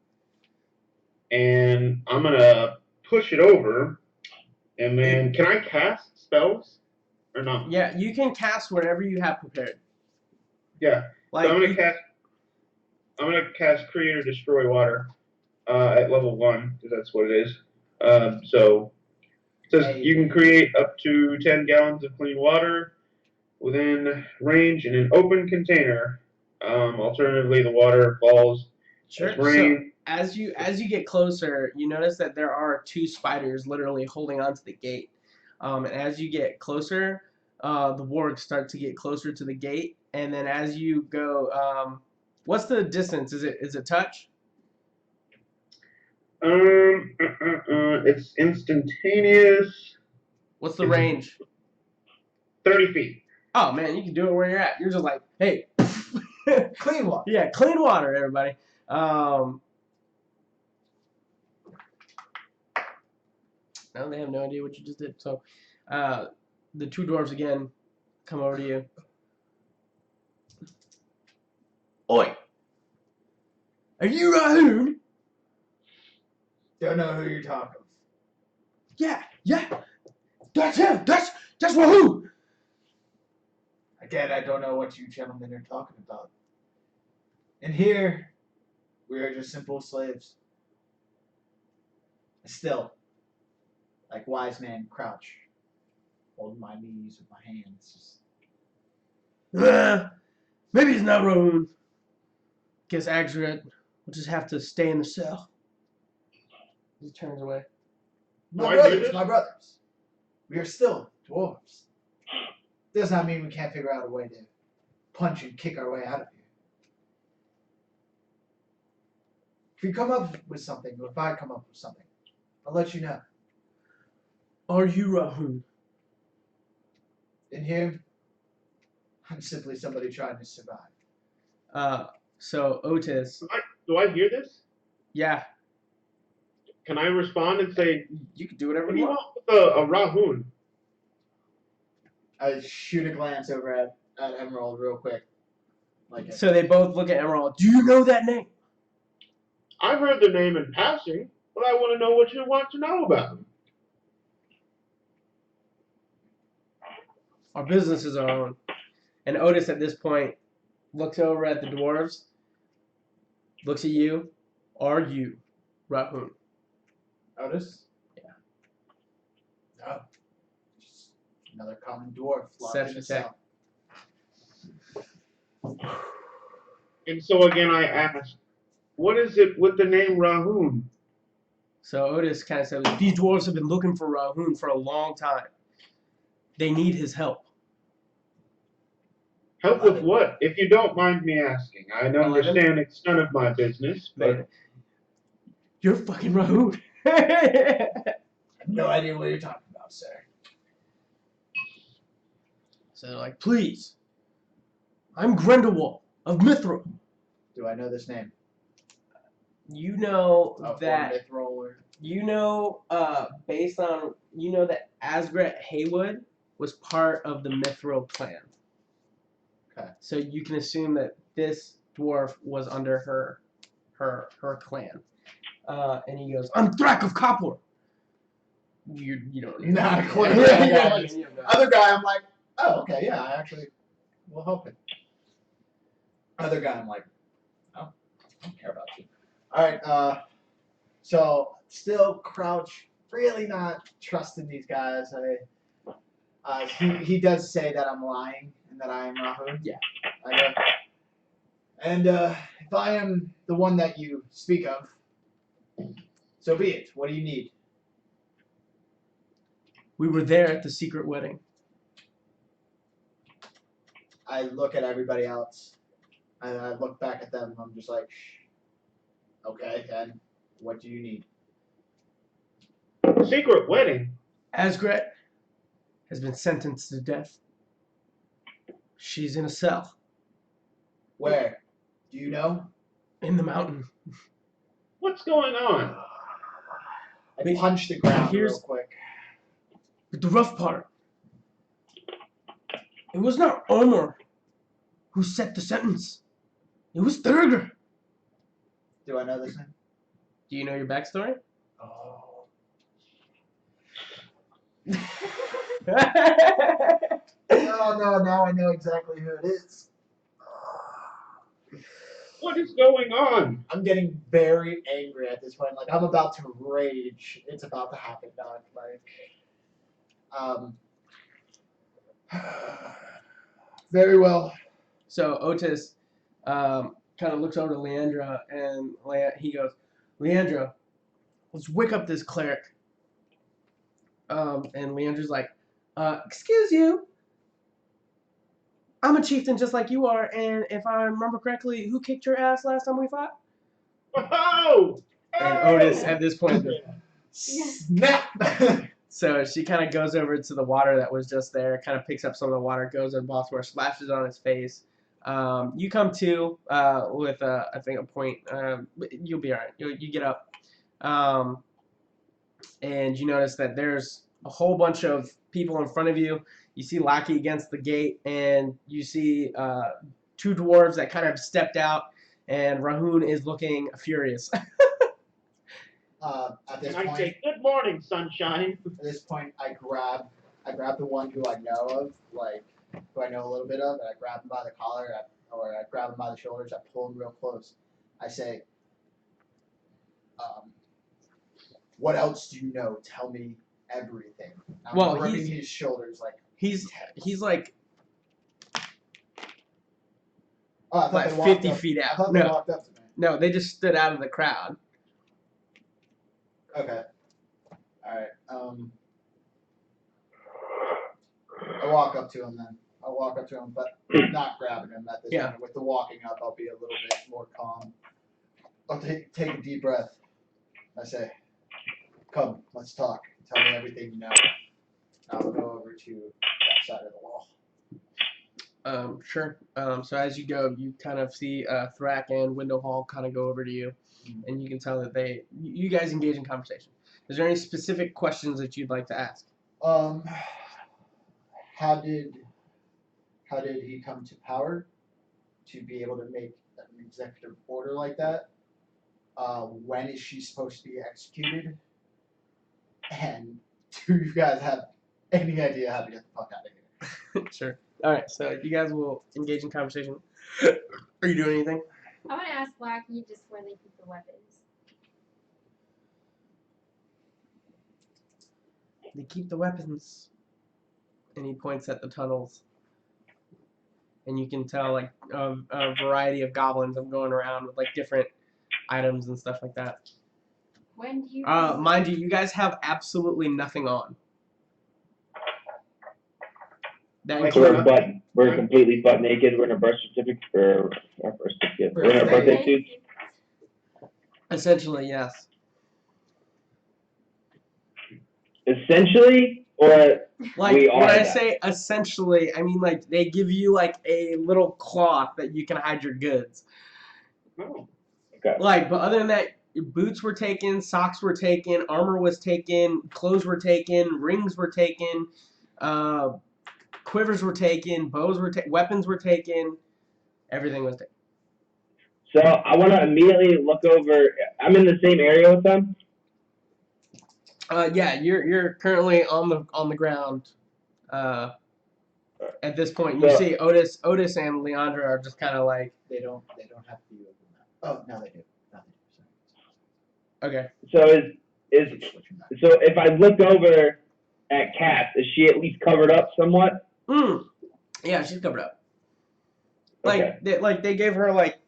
and I'm going to push it over, and then can I cast spells or not? Yeah, you can cast whatever you have prepared. Yeah. Like So I'm gonna cast Create or Destroy Water at level 1 because that's what it is. So it says you can create up to 10 gallons of clean water within range in an open container. Alternatively, the water falls as rain. So as you get closer, you notice that there are 2 spiders literally holding onto the gate. And as you get closer, the wargs start to get closer to the gate, and then as you go, what's the distance? Is it touch? It's instantaneous. What's the range? 30 feet. Oh man, you can do it where you're at. You're just like, hey, Clean water. yeah, clean water, everybody. No, they have no idea what you just did. So, the 2 dwarves again come over to you. Oi! Are you Rahoon? Don't know who you're talking of. Yeah, that's him. That's Rahoon. Again, I don't know what you gentlemen are talking about. And here, we are just simple slaves. Still, like wise man crouch, holding my knees with my hands. Maybe it's not Rahoon. Guess Agzeret will just have to stay in the cell. He turns away. My brothers. We are still dwarves. Does not mean we can't figure out a way to punch and kick our way out of here. If you come up with something, or if I come up with something, I'll let you know. Are you Rahoon? In here, I'm simply somebody trying to survive. So Otis. Do I hear this? Yeah. Can I respond and say, You can do whatever what do you you want. want with a Rahoon? I shoot a glance over at Emerald real quick. So they both look at Emerald. Do you know that name? I've heard the name in passing, but I want to know what you want to know about him. Our business is our own. And Otis at this point looks over at the dwarves, looks at you. Are you Rahun? Otis? Yeah. No. Just another common dwarf locked in Perception a check. cell. And so again, I asked, what is it with the name Rahun? So Otis kind of said, these dwarves have been looking for Rahun for a long time. They need his help. Help with what? If you don't mind me asking. I 11? understand it's none of my business, but Man, you're fucking Rahun. I have no idea what you're talking about, sir. So they're like, please, I'm Grindelwald of Mithril. Do I know this name? You know Or that Mithril or based on that Asgret Haywood was part of the Mithril clan. Okay. So you can assume that this dwarf was under her clan. And he goes, I'm Thrak of Copper. You don't know. Not a clue. Yeah, Yeah, you don't know. other guy, I'm like, oh, okay, yeah, I actually will help it. Other guy, I'm like, oh, I don't care about you. All right, so still Crouch, really not trusting these guys. He does say that I'm lying and that I am Rahun. Yeah. I go, and if I am the one that you speak of, so be it. What do you need? We were there at the secret wedding. I look at everybody else, and I look back at them, and I'm just like, okay, and what do you need? secret wedding. Asgret has been sentenced to death. She's in a cell Where? Do you know? in the mountain. What's going on? I Wait, punch the ground here's- real quick. But the rough part, it was not Omar who set the sentence. It was Thurger. Do I know this name? Do you know your backstory? Oh. No, now I know exactly who it is. What is going on? I'm getting very angry at this point. Like, I'm about to rage. It's about to happen, Doc. Very well. So Otis kind of looks over to Leandra, and he goes, Leandra, let's wake up this cleric. And Leandra's like, excuse you. I'm a chieftain just like you are, and if I remember correctly, who kicked your ass last time we fought? Oh! And Otis at this point goes, Snap! so she kind of goes over to the water that was just there, kind of picks up some of the water, goes in Baltimore, splashes it on his face. You come to with, I think, a point. You'll be all right. You get up. And you notice that there's a whole bunch of people in front of you. You see Lackey against the gate, and you see two dwarves that kind of stepped out, and Rahun is looking furious. At this And I point, say, good morning, sunshine. at this point, I grab the one who I know of, like who I know a little bit of, and I grab him by the collar, or I grab him by the shoulders. I pull him real close. I say, "What else do you know? Tell me everything." I'm Well, gripping his shoulders like he's like oh, I thought like they walked 50 up. feet I out. thought they No, walked up to me. no, they just stood out of the crowd. Okay. All right. I walk up to him then. I'll walk up to him, but not grabbing him at this Yeah. moment. With the walking up, I'll be a little bit more calm. I'll take a deep breath. I say, "Come, let's talk. Tell me everything you know." I'll go over to that side of the wall. Sure. So as you go, you kind of see Thrak and Window Hall kind of go over to you, and you can tell that you guys engage in conversation. Is there any specific questions that you'd like to ask? How did he come to power to be able to make an executive order like that? When is she supposed to be executed? And do you guys have any idea how to get the fuck out of here? Sure. All right. So you guys will engage in conversation. Are you doing anything? I want to ask Lackey just where they keep the weapons. They keep the weapons. And he points at the tunnels. And you can tell like a variety of goblins are going around with like different items and stuff like that. When do you? Mind you, you guys have absolutely nothing on. That Like So includes we're completely butt naked. We're in a birth certificate, or our birth certificate. We're in our birthday suits. essentially yes. Essentially, or Like we when are I that. say essentially, I mean like they give you like a little cloth that you can hide your goods. Oh. Okay. Like, but other than that, boots were taken, socks were taken, armor was taken, clothes were taken, rings were taken, quivers were taken, bows were taken, weapons were taken, everything was taken. So I want to immediately look over. I'm in the same area with them. Yeah, you're currently on the ground. At this point, you So- see Otis and Leandra are just kind of like, They don't have to be open now. Oh, now they do. Now they do. okay. So is Sorry. Switching back. so if I look over at Cass, is she at least covered up somewhat? Yeah, she's covered up. Like Okay. they gave her like,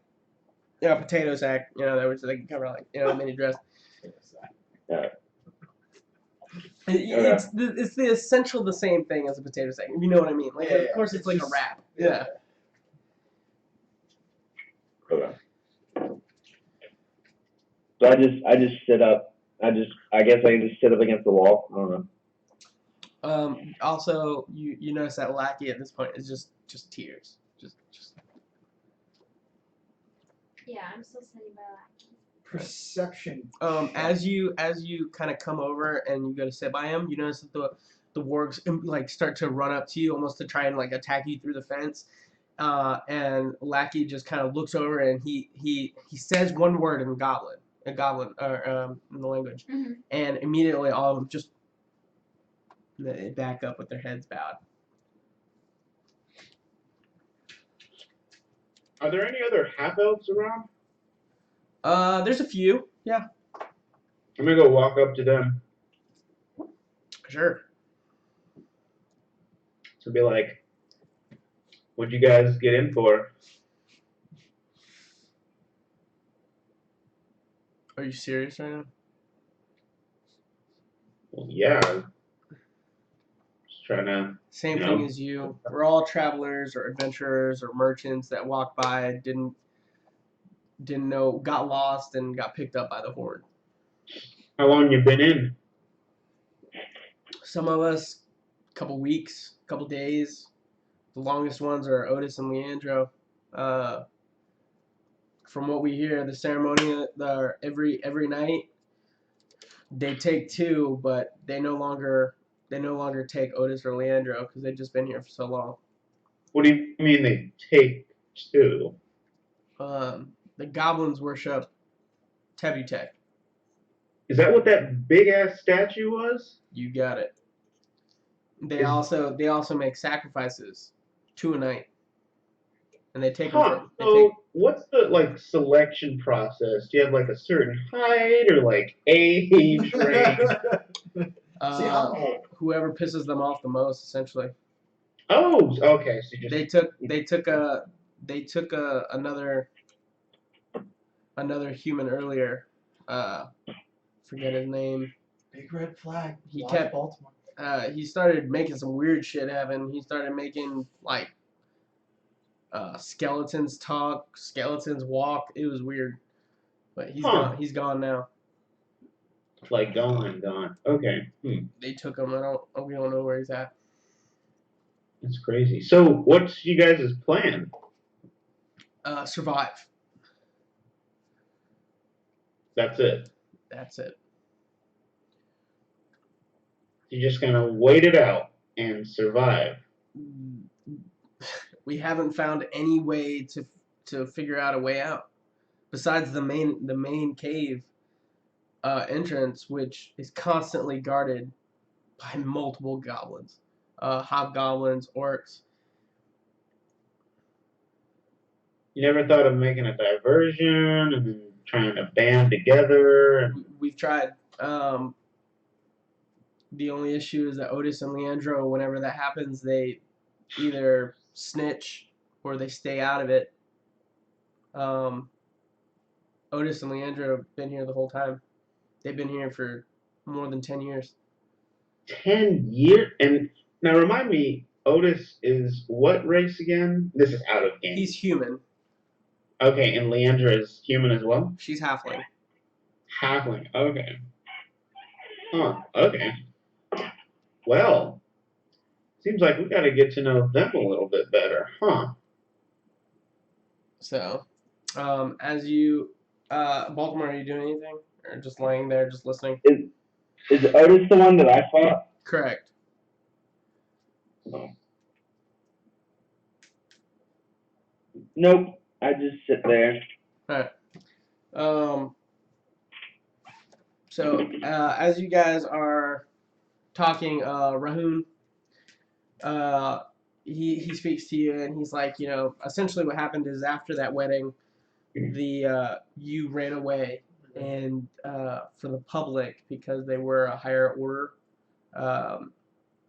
you know, a potato sack, you know, that was they can cover like, you know, a mini dress. It's the essential the same thing as a potato sack. You know what I mean? Like, Yeah, of course, it's like just- a wrap. Yeah. Okay. So I just sit up. I guess I can just sit up against the wall. I don't know. Also, you notice that Lackey at this point is just tears. Just. Yeah, I'm still sitting by Lackey. Perception. As you kind of come over and you go to sit by him, you notice that the wargs like start to run up to you almost to try and like attack you through the fence. And Lackey just kind of looks over and he says one word in goblin, in the language, Mm-hmm. and immediately all of them just they back up with their heads bowed. Are there any other half elves around? There's a few, yeah, I'm gonna go walk up to them sure. to be like, "What'd you guys get in for?" Are you serious right now? Well, yeah. Just trying to. Same You thing know? as you. We're all travelers or adventurers or merchants that walked by, didn't know, got lost and got picked up by the horde. How long you been in? Some of us, couple weeks, couple days. The longest ones are Otis and Leandro. From what we hear, the ceremony every night. They take two, but they no longer take Otis or Leandro because they've just been here for so long. What do you mean they take two? The goblins worship Tebutek. Is that what that big ass statue was? You got it. They Is- also make sacrifices, 2 a night, and they take them Huh. from. So what's the like selection process? Do you have like a certain height or like age range? See, I'm old. Whoever pisses them off the most, essentially. Oh, okay. So you just They took another human earlier. Forget his name. Big red flag. He Watch kept- Baltimore. He started making some weird shit happen. He started making like skeletons talk, skeletons walk. It was weird, but he's Huh. gone. He's gone now. like gone. Okay. They took him. We don't know where he's at. That's crazy. So what's you guys' plan? Survive. That's it. That's it. You're just gonna wait it out and survive. We haven't found any way to figure out a way out besides the main cave entrance, which is constantly guarded by multiple goblins. hobgoblins, orcs. You never thought of making a diversion and then trying to band together? And We've tried. The only issue is that Otis and Leandro, whenever that happens, they either snitch or they stay out of it. Otis and Leandro have been here the whole time. They've been here for more than 10 years. 10 years? And now remind me, Otis is what race again? This is out of game. He's human. Okay, and Leandra is human as well? She's halfling. Halfling, okay. Huh, okay. Well, seems like we gotta get to know them a little bit better, huh? So, as you, Baltimore, are you doing anything? Or just laying there, just listening? Is Otis the one that I fought? Correct. Nope. I just sit there. Alright. So, as you guys are talking, Rahun, he speaks to you and he's like, essentially what happened is after that wedding, you ran away, and for the public, because they were a higher order,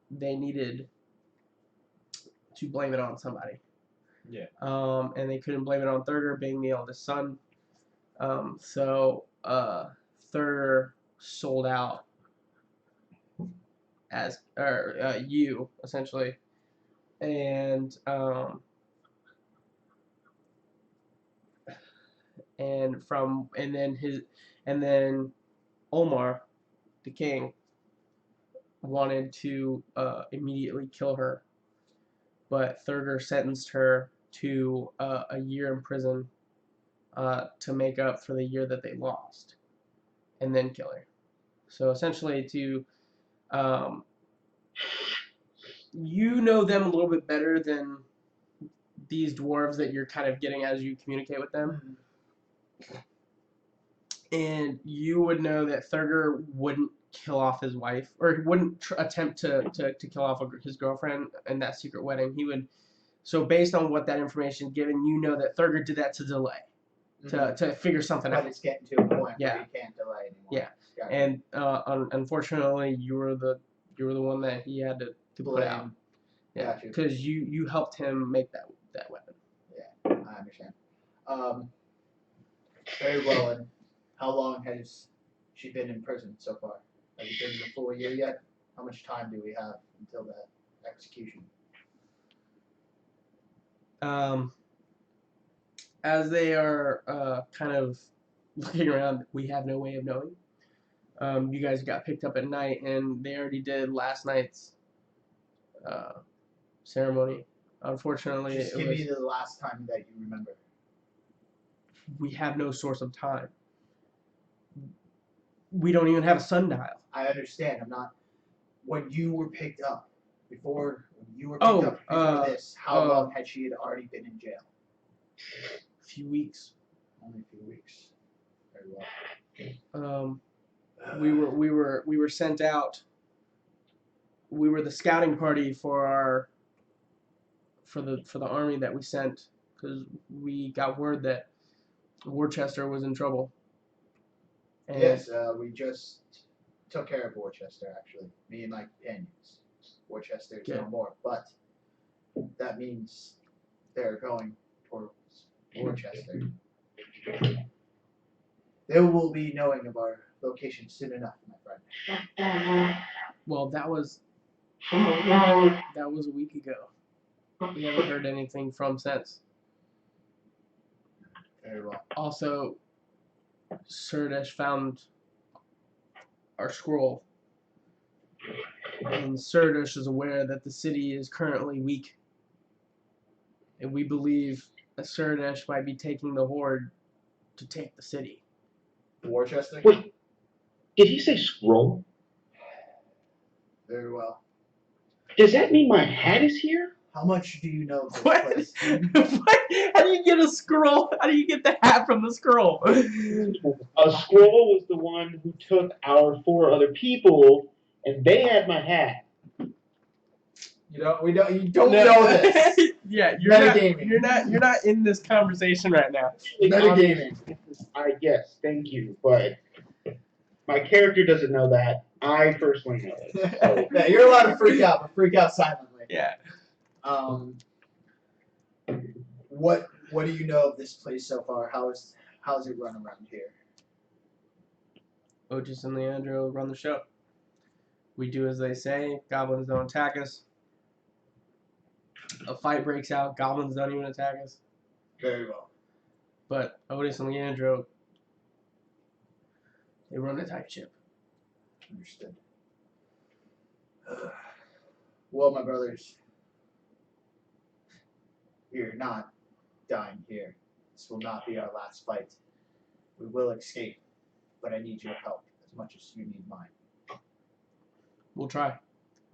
they needed to blame it on somebody. Yeah. And they couldn't blame it on Thurger being the eldest son. So Thurger sold out as you essentially, and then Omar, the king, wanted to immediately kill her, but Thurger sentenced her to a year in prison to make up for the year that they lost, and then kill her. So essentially, you know them a little bit better than these dwarves that you're kind of getting as you communicate with them. And you would know that Thurger wouldn't kill off his wife, or wouldn't attempt to kill off his girlfriend in that secret wedding. He would. So based on what that information is given, you know that Thurger did that to delay, to figure something But out. it's getting to a point Yeah. where you can't delay anymore. Yeah. Got it. And unfortunately, you were the one that he had to put Blame. out. Yeah, Got you. because you helped him make that weapon. Yeah, I understand. Very well. And how long has she been in prison so far? Has it been the full year yet? How much time do we have until that execution? As they are kind of looking around, we have no way of knowing. You guys got picked up at night, and they already did last night's ceremony. Unfortunately, Just give me the last time that you remember. We have no source of time. We don't even have a sundial. I understand. I'm not. When you were picked up, when you were Oh, picked up before this, how long had she already been in jail? A few weeks. Only a few weeks. Very well. We were sent out. We were the scouting party for the army that we sent, because we got word that Worcester was in trouble. And Yes, we just took care of Worcester, actually. Me and my companions. Worcester is no Good. more, but that means they're going towards Worcester. They will be knowing of our location soon enough, my friend. well, that was a week ago. We haven't heard anything from since. Very well. Also, Surdesh found our scroll, and Surdesh is aware that the city is currently weak, and we believe that Surdesh might be taking the horde to take the city. Worcester? Wait, did he say scroll? Very well. Does that mean my hat is here? How much do you know of this What? place? What? How do you get a scroll? How do you get the hat from the scroll? A scroll was the one who took our 4 other people, and they had my hat. You don't know this. Yeah, Metagaming. You're not in this conversation right now. Metagaming. I guess. Thank you, but my character doesn't know that. I personally know it. So. Yeah, you're allowed to freak out, but freak out silently. Yeah. What do you know of this place so far? How's it run around here? Otis and Leandro run the show. We do as they say. Goblins don't attack us. A fight breaks out. Goblins don't even attack us. Very well. But Otis and Leandro, they run a tight ship. Understood. Well, my brothers, we're not dying here. This will not be our last fight. We will escape, but I need your help as much as you need mine. We'll try.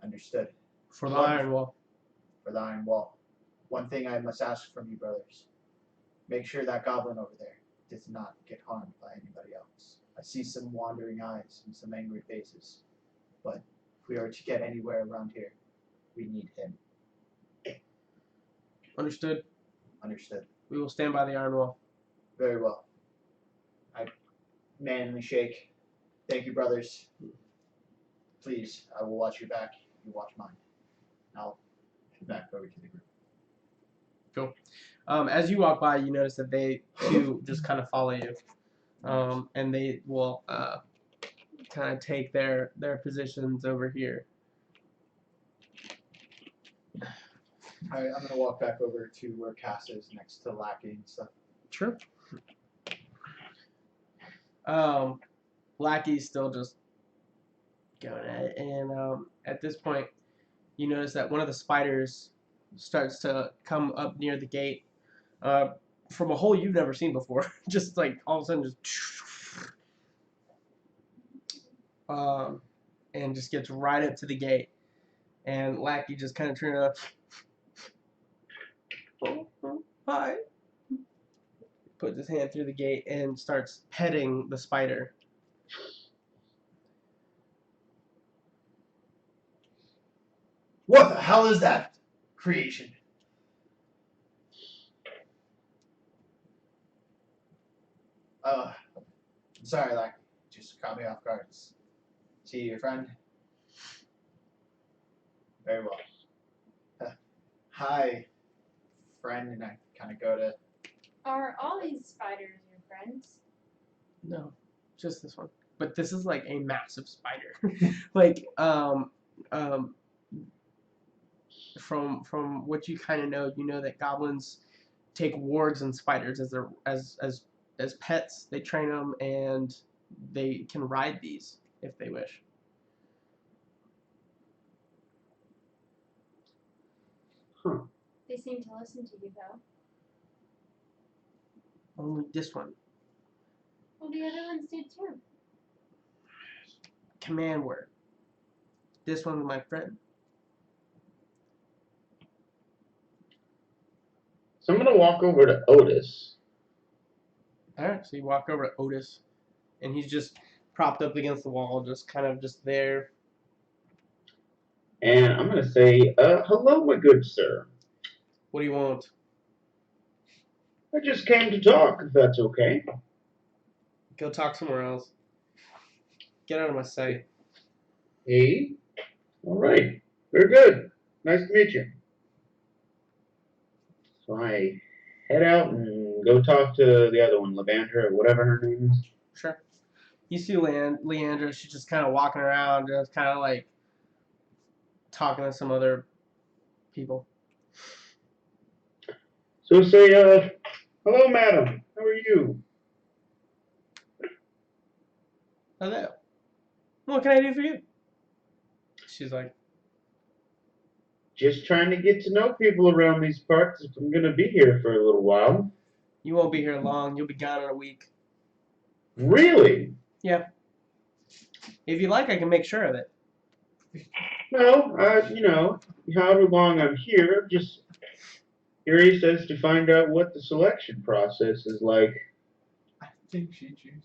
Understood. For the Iron Wall. For the Iron Wall. One thing I must ask from you, brothers. Make sure that goblin over there does not get harmed by anybody else. I see some wandering eyes and some angry faces. But if we are to get anywhere around here, we need him. Understood. Understood. We will stand by the Iron Wall. Very well. I manly shake. Thank you, brothers. Please, I will watch your back. You watch mine. I'll head back over to the group. Cool. As you walk by, you notice that they too just kind of follow you, and they will kind of take their positions over here. Alright, I'm gonna walk back over to where Cass is next to Lackey and stuff. Sure. Lackey's still just going at it, and at this point, you notice that one of the spiders starts to come up near the gate from a hole you've never seen before. Just like all of a sudden, just and just gets right up to the gate, and Lackey just kind of turns up. Oh, hi. Puts his hand through the gate and starts petting the spider. What the hell is that creation? I'm sorry, Lackey. Just caught me off guard. See your friend? Very well. Hi, friend, and I kind of go to. Are all these spiders your friends? No, just this one. But this is like a massive spider. Like from what you kind of know, you know that goblins take wargs and spiders as their as pets. They train them and they can ride these if they wish. Huh. They seem to listen to you though. Only this one. Well, the other ones did too. Command word. This one's my friend. So I'm gonna walk over to Otis. Alright, so you walk over to Otis, and he's just propped up against the wall, just kind of just there. And I'm gonna say, hello, my good sir. What do you want? I just came to talk, if that's okay. Go talk somewhere else. Get out of my sight. Hey? Alright. Very good. Nice to meet you. So I head out and go talk to the other one, Lavandra, or whatever her name is. Sure. You see Leandra, she's just kind of walking around, just kind of like talking to some other people. So say, hello, madam. How are you? Hello. What can I do for you? She's like, Just trying to get to know people around these parts if I'm gonna be here for a little while. you won't be here long. You'll be gone in a week. Really? Yeah. If you like, I can make sure of it. No, you know, however long I'm here, I'm just curious as to find out what the selection process is like. I think she chooses.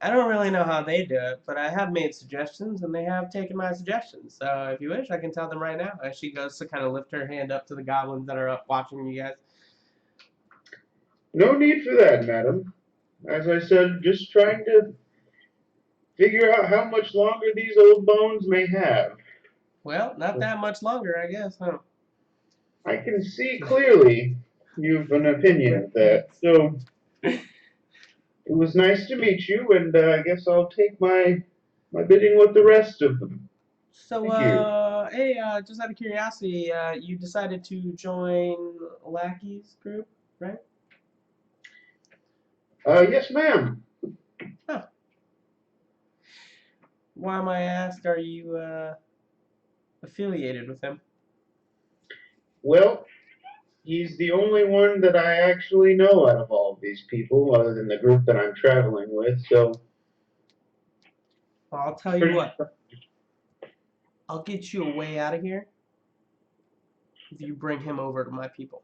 I don't really know how they do it, but I have made suggestions, and they have taken my suggestions. So if you wish, I can tell them right now. As she goes to kind of lift her hand up to the goblins that are up watching you guys. No need for that, madam. As I said, just trying to figure out how much longer these old bones may have. Well, not that much longer, I guess, huh? I can see clearly you've an opinion of that. So it was nice to meet you, and I guess I'll take my bidding with the rest of them. So, Thank you. hey, just out of curiosity, you decided to join Lackey's group, right? Yes, ma'am. Huh. Why am I asked, are you affiliated with him? Well, he's the only one that I actually know out of all of these people, other than the group that I'm traveling with. So, Well, I'll tell you what. I'll get you a way out of here if you bring him over to my people.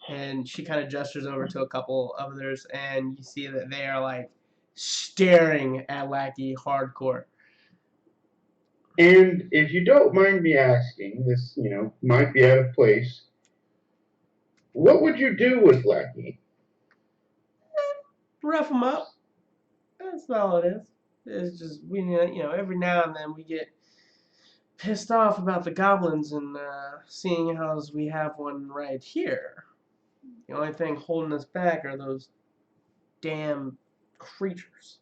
And she kind of gestures over to a couple of others, and you see that they are like staring at Lackey hardcore. and if you don't mind me asking, this, might be out of place. What would you do with Lackey? Rough him up. That's all it is. It's just every now and then we get pissed off about the goblins, and seeing as we have one right here, the only thing holding us back are those damn creatures.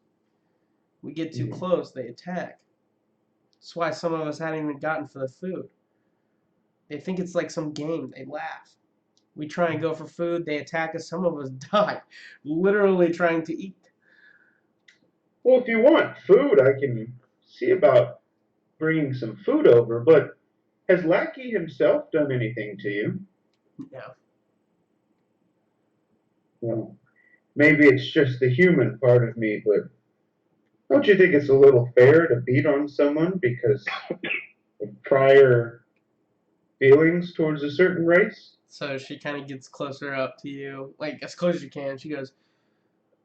We get too close, they attack. That's why some of us haven't even gotten for the food. They think it's like some game. They laugh. We try and go for food, they attack us. Some of us die, literally trying to eat. Well, if you want food, I can see about bringing some food over, but has Lackey himself done anything to you? No. Well, maybe it's just the human part of me, but don't you think it's a little fair to beat on someone because of prior feelings towards a certain race? So she kind of gets closer up to you, like as close as you can. She goes,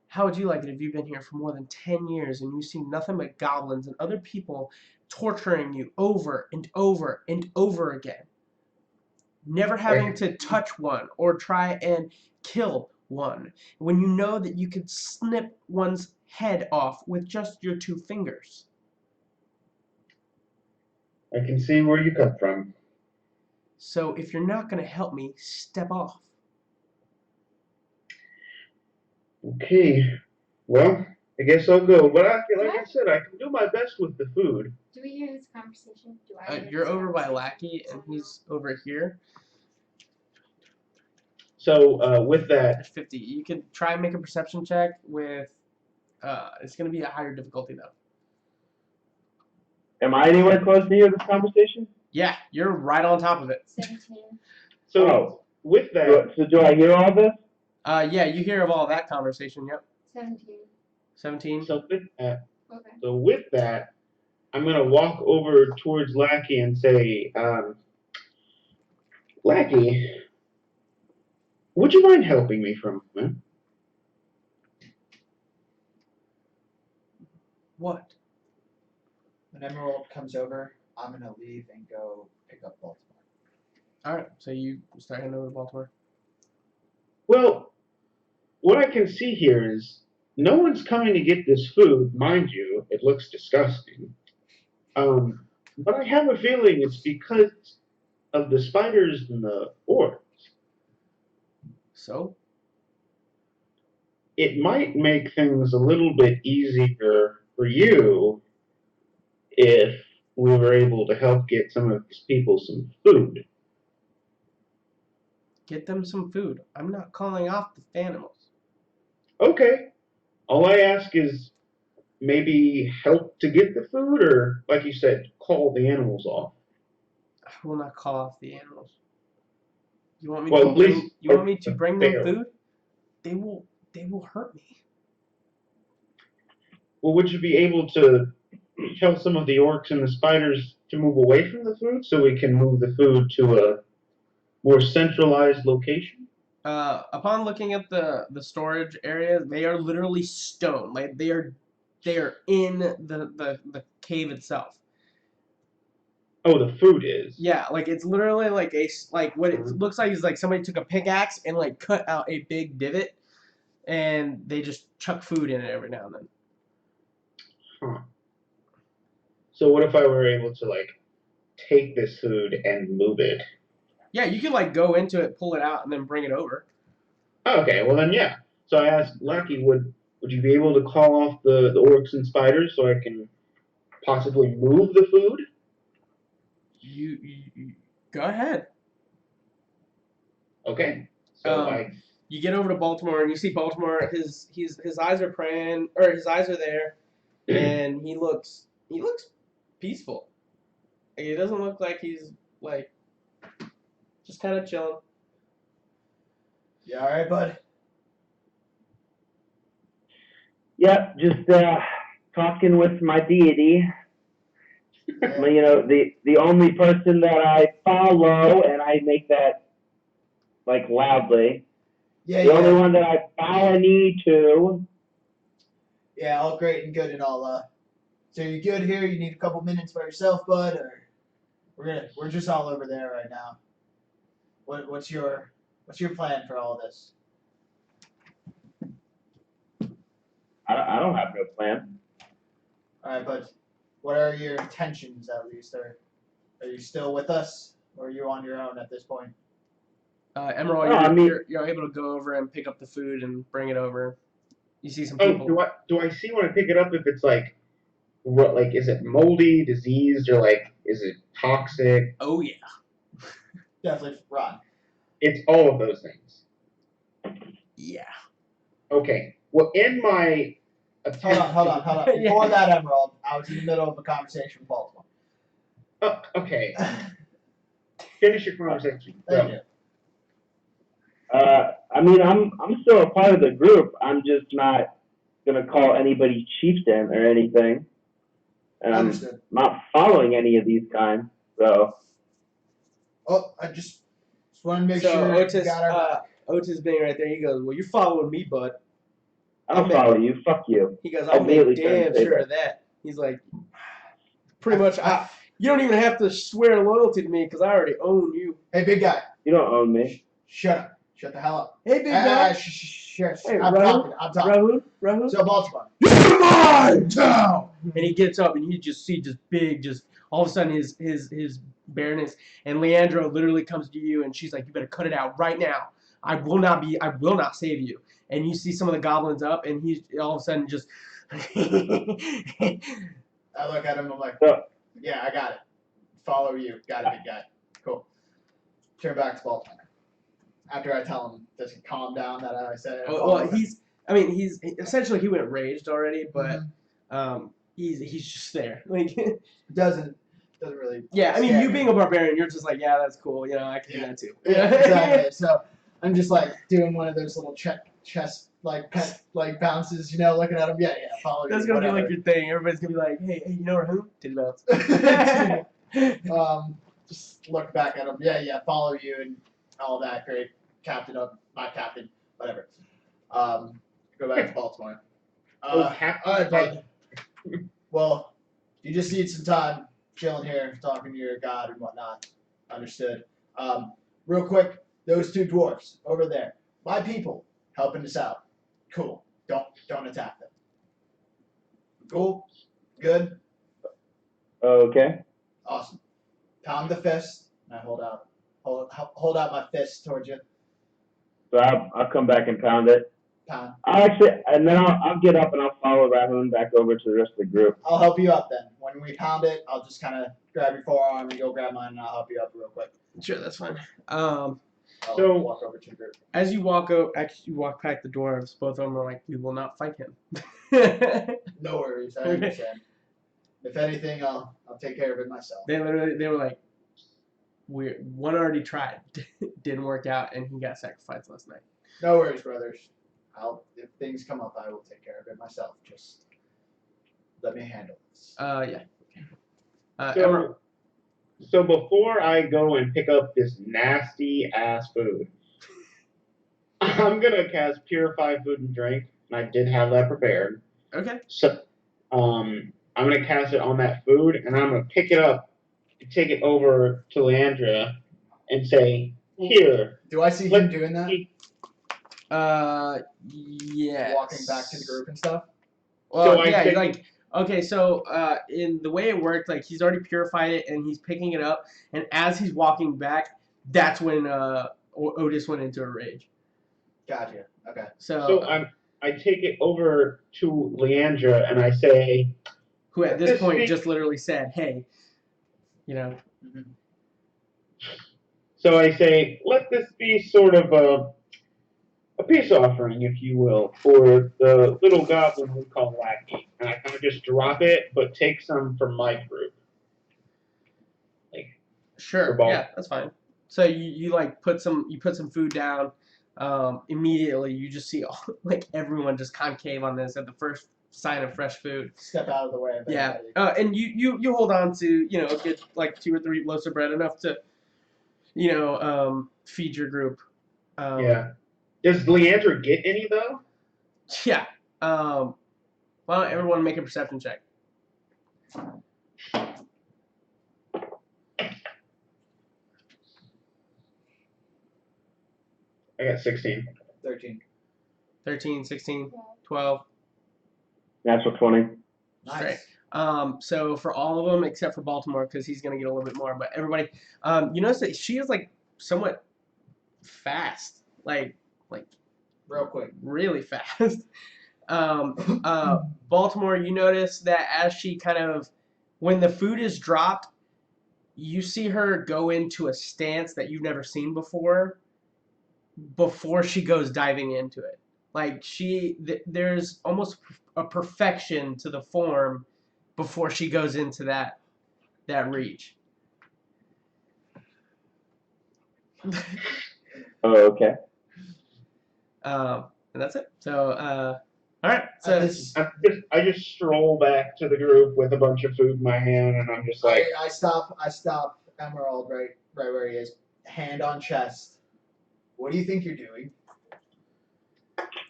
how would you like it if you've been here for more than 10 years and you've seen nothing but goblins and other people torturing you over and over and over again? Never having to touch one or try and kill one. When you know that you could snip one's head off with just your 2 fingers. I can see where you come from. So if you're not going to help me, step off. Okay, well, I guess I'll go. But like I said, I can do my best with the food. Do we hear this conversation? Do I hear You're this over by conversation? Lackey, and he's over here. So with that, At 50. You can try and make a perception check with, it's going to be a higher difficulty though. Am I anywhere close to hear this conversation? Yeah, you're right on top of it. 17. so with that, So do I hear all this? Yeah, you hear of all that conversation, yep. 17. 17. so with that, I'm gonna walk over towards Lackey and say, Lackey, would you mind helping me for a moment? What? When Emerald comes over, I'm gonna leave and go pick up Baltimore. Alright, so you start heading over to Baltimore. Well, what I can see here is no one's coming to get this food. Mind you, it looks disgusting. But I have a feeling it's because of the spiders and the orcs. So? It might make things a little bit easier for you if we were able to help get some of these people some food. Get them some food. I'm not calling off the animals. Okay. All I ask is maybe help to get the food, or, like you said, call the animals off. I will not call off the animals. You want me Well, to at bring least you want me to bring them fair. food? They will hurt me. Well, would you be able to tell some of the orcs and the spiders to move away from the food so we can move the food to a more centralized location? Upon looking at the storage areas, they are literally stone. Like they are in the cave itself. Oh, the food is. Yeah, like it's literally like like what it looks like is like somebody took a pickaxe and like cut out a big divot, and they just chuck food in it every now and then. Huh. So what if I were able to like take this food and move it? Yeah, you could like go into it, pull it out, and then bring it over. Okay, well then yeah. So I asked Lucky, would you be able to call off the orcs and spiders so I can possibly move the food? You go ahead. Okay. So You get over to Baltimore and you see Baltimore. His eyes are praying, or his eyes are there, and he looks peaceful. Like, it doesn't look like he's like just kind of chilling. You all right, bud? Yep, just talking with my deity. Yeah. You know, the only person that I follow, and I make that like loudly. Yeah, The only yeah. one that I bow a knee to. Yeah, all great and good and all. So you good here? You need a couple minutes by yourself, bud, or we're just all over there right now. What's your plan for all this? I don't have no plan. All right, but what are your intentions at least? Are you still with us, or are you on your own at this point? Emerald, you're able to go over and pick up the food and bring it over. You see some oh, people. do I see when I pick it up if it's like what, like, is it moldy, diseased, or like is it toxic? Oh yeah. Definitely rotten. It's all of those things. Yeah. Okay. Well, in my attempt Hold on. Before that, Emerald, I was in the middle of a conversation with Baltimore. Oh, okay. Finish your conversation. Thank you. I mean, I'm still a part of the group. I'm just not gonna call anybody chieftain or anything, and I'm Understood. not following any of these kinds. So. Oh, I just want to make So sure Otis, you got our back. Otis being right there, he goes, "Well, you're following me, bud." I don't follow you. Fuck you. He goes, I "I'll make immediately turned damn to say sure of that." He's like, "Pretty much, you don't even have to swear loyalty to me because I already own you." Hey, big guy. You don't own me. Shut up. Shut the hell up. Hey, big guy. Shush. Hey, I'm talking. Rahul. So, Baltimore. You're mine now. And he gets up and you just see just big, just all of a sudden his bareness, and Leandro literally comes to you and she's like, "You better cut it out right now. I will not save you." And you see some of the goblins up and he's all of a sudden just I look at him. I'm like, yeah, I got it. Follow you. Got it, big guy. Cool. Turn back to Baltimore. After I tell him to calm down, that I said. Well, he's essentially he went raged already, but he's just there. Like doesn't really. Yeah, I mean, you being a barbarian, you're just like, yeah, that's cool. You know, I can do that too. Yeah, exactly. So I'm just like doing one of those little chest like bounces, you know, looking at him. Yeah, follow you. That's gonna whatever. be like your thing. Everybody's gonna be like, hey, you know who? Titty bounce. Just look back at him. Yeah, follow you and all that. Great, captain of not captain, whatever. Go back to Baltimore. All right, bud. Well, you just need some time chilling here, talking to your god and whatnot. Understood. Real quick, those two dwarfs over there, my people, helping us out. Cool. Don't attack them. Cool. Good. Okay. Awesome. Pound the fist. And I hold out my fist towards you. So I'll come back and pound it. Pound. And then I'll get up and I'll follow Rahun back over to the rest of the group. I'll help you up then. When we pound it, I'll just kind of grab your forearm and go grab mine, and I'll help you up real quick. Sure, that's fine. I'll So- walk over to the group. As you walk past the dwarves, both of them are like, "We will not fight him." No worries, I understand. If anything, I'll take care of it myself. They were like, one already tried, didn't work out, and he got sacrificed last night. No worries, brothers. If things come up, I will take care of it myself. Just let me handle this. Yeah. Okay. So before I go and pick up this nasty ass food, I'm gonna cast Purify Food and Drink, and I did have that prepared. Okay. So, I'm gonna cast it on that food, and I'm gonna pick it up, and take it over to Leandra, and say, "Here, Do I see him doing that? Yes. Walking back to the group and stuff? Well, So I yeah, take- like, okay, so in the way it worked, like, he's already purified it, and he's picking it up, and as he's walking back, that's when Otis went into a rage. Gotcha. Okay. So I take it over to Leandra, and I say, who at this This point week- just literally said, hey, you know. so I say, let this be sort of a peace offering, if you will, for the little goblin we call Lackey. And I kind of just drop it, but take some from my group. Sure, ball. yeah, that's fine. So you like put some food down. Immediately you just see like everyone just concave on this at the first sign of fresh food. Step out of the way. Of Yeah, anybody. and you hold on to a good like 2 or 3 loaves of bread, enough to feed your group. Yeah. Does Leandra get any though? Yeah. Why don't everyone make a perception check? I got 16. 13. 13, 16, 12. Natural 20. Nice. Right. So for all of them except for Baltimore, because he's gonna get a little bit more, but everybody, you notice that she is like somewhat fast, like Real quick. really fast. Baltimore, you notice that as she kind of, when the food is dropped, you see her go into a stance that you've never seen before she goes diving into it. Like there's almost a perfection to the form before she goes into that reach. Oh, okay. And that's it. So, all right. So I just stroll back to the group with a bunch of food in my hand, and I'm just like, I stop Emerald right where he is, hand on chest. What do you think you're doing?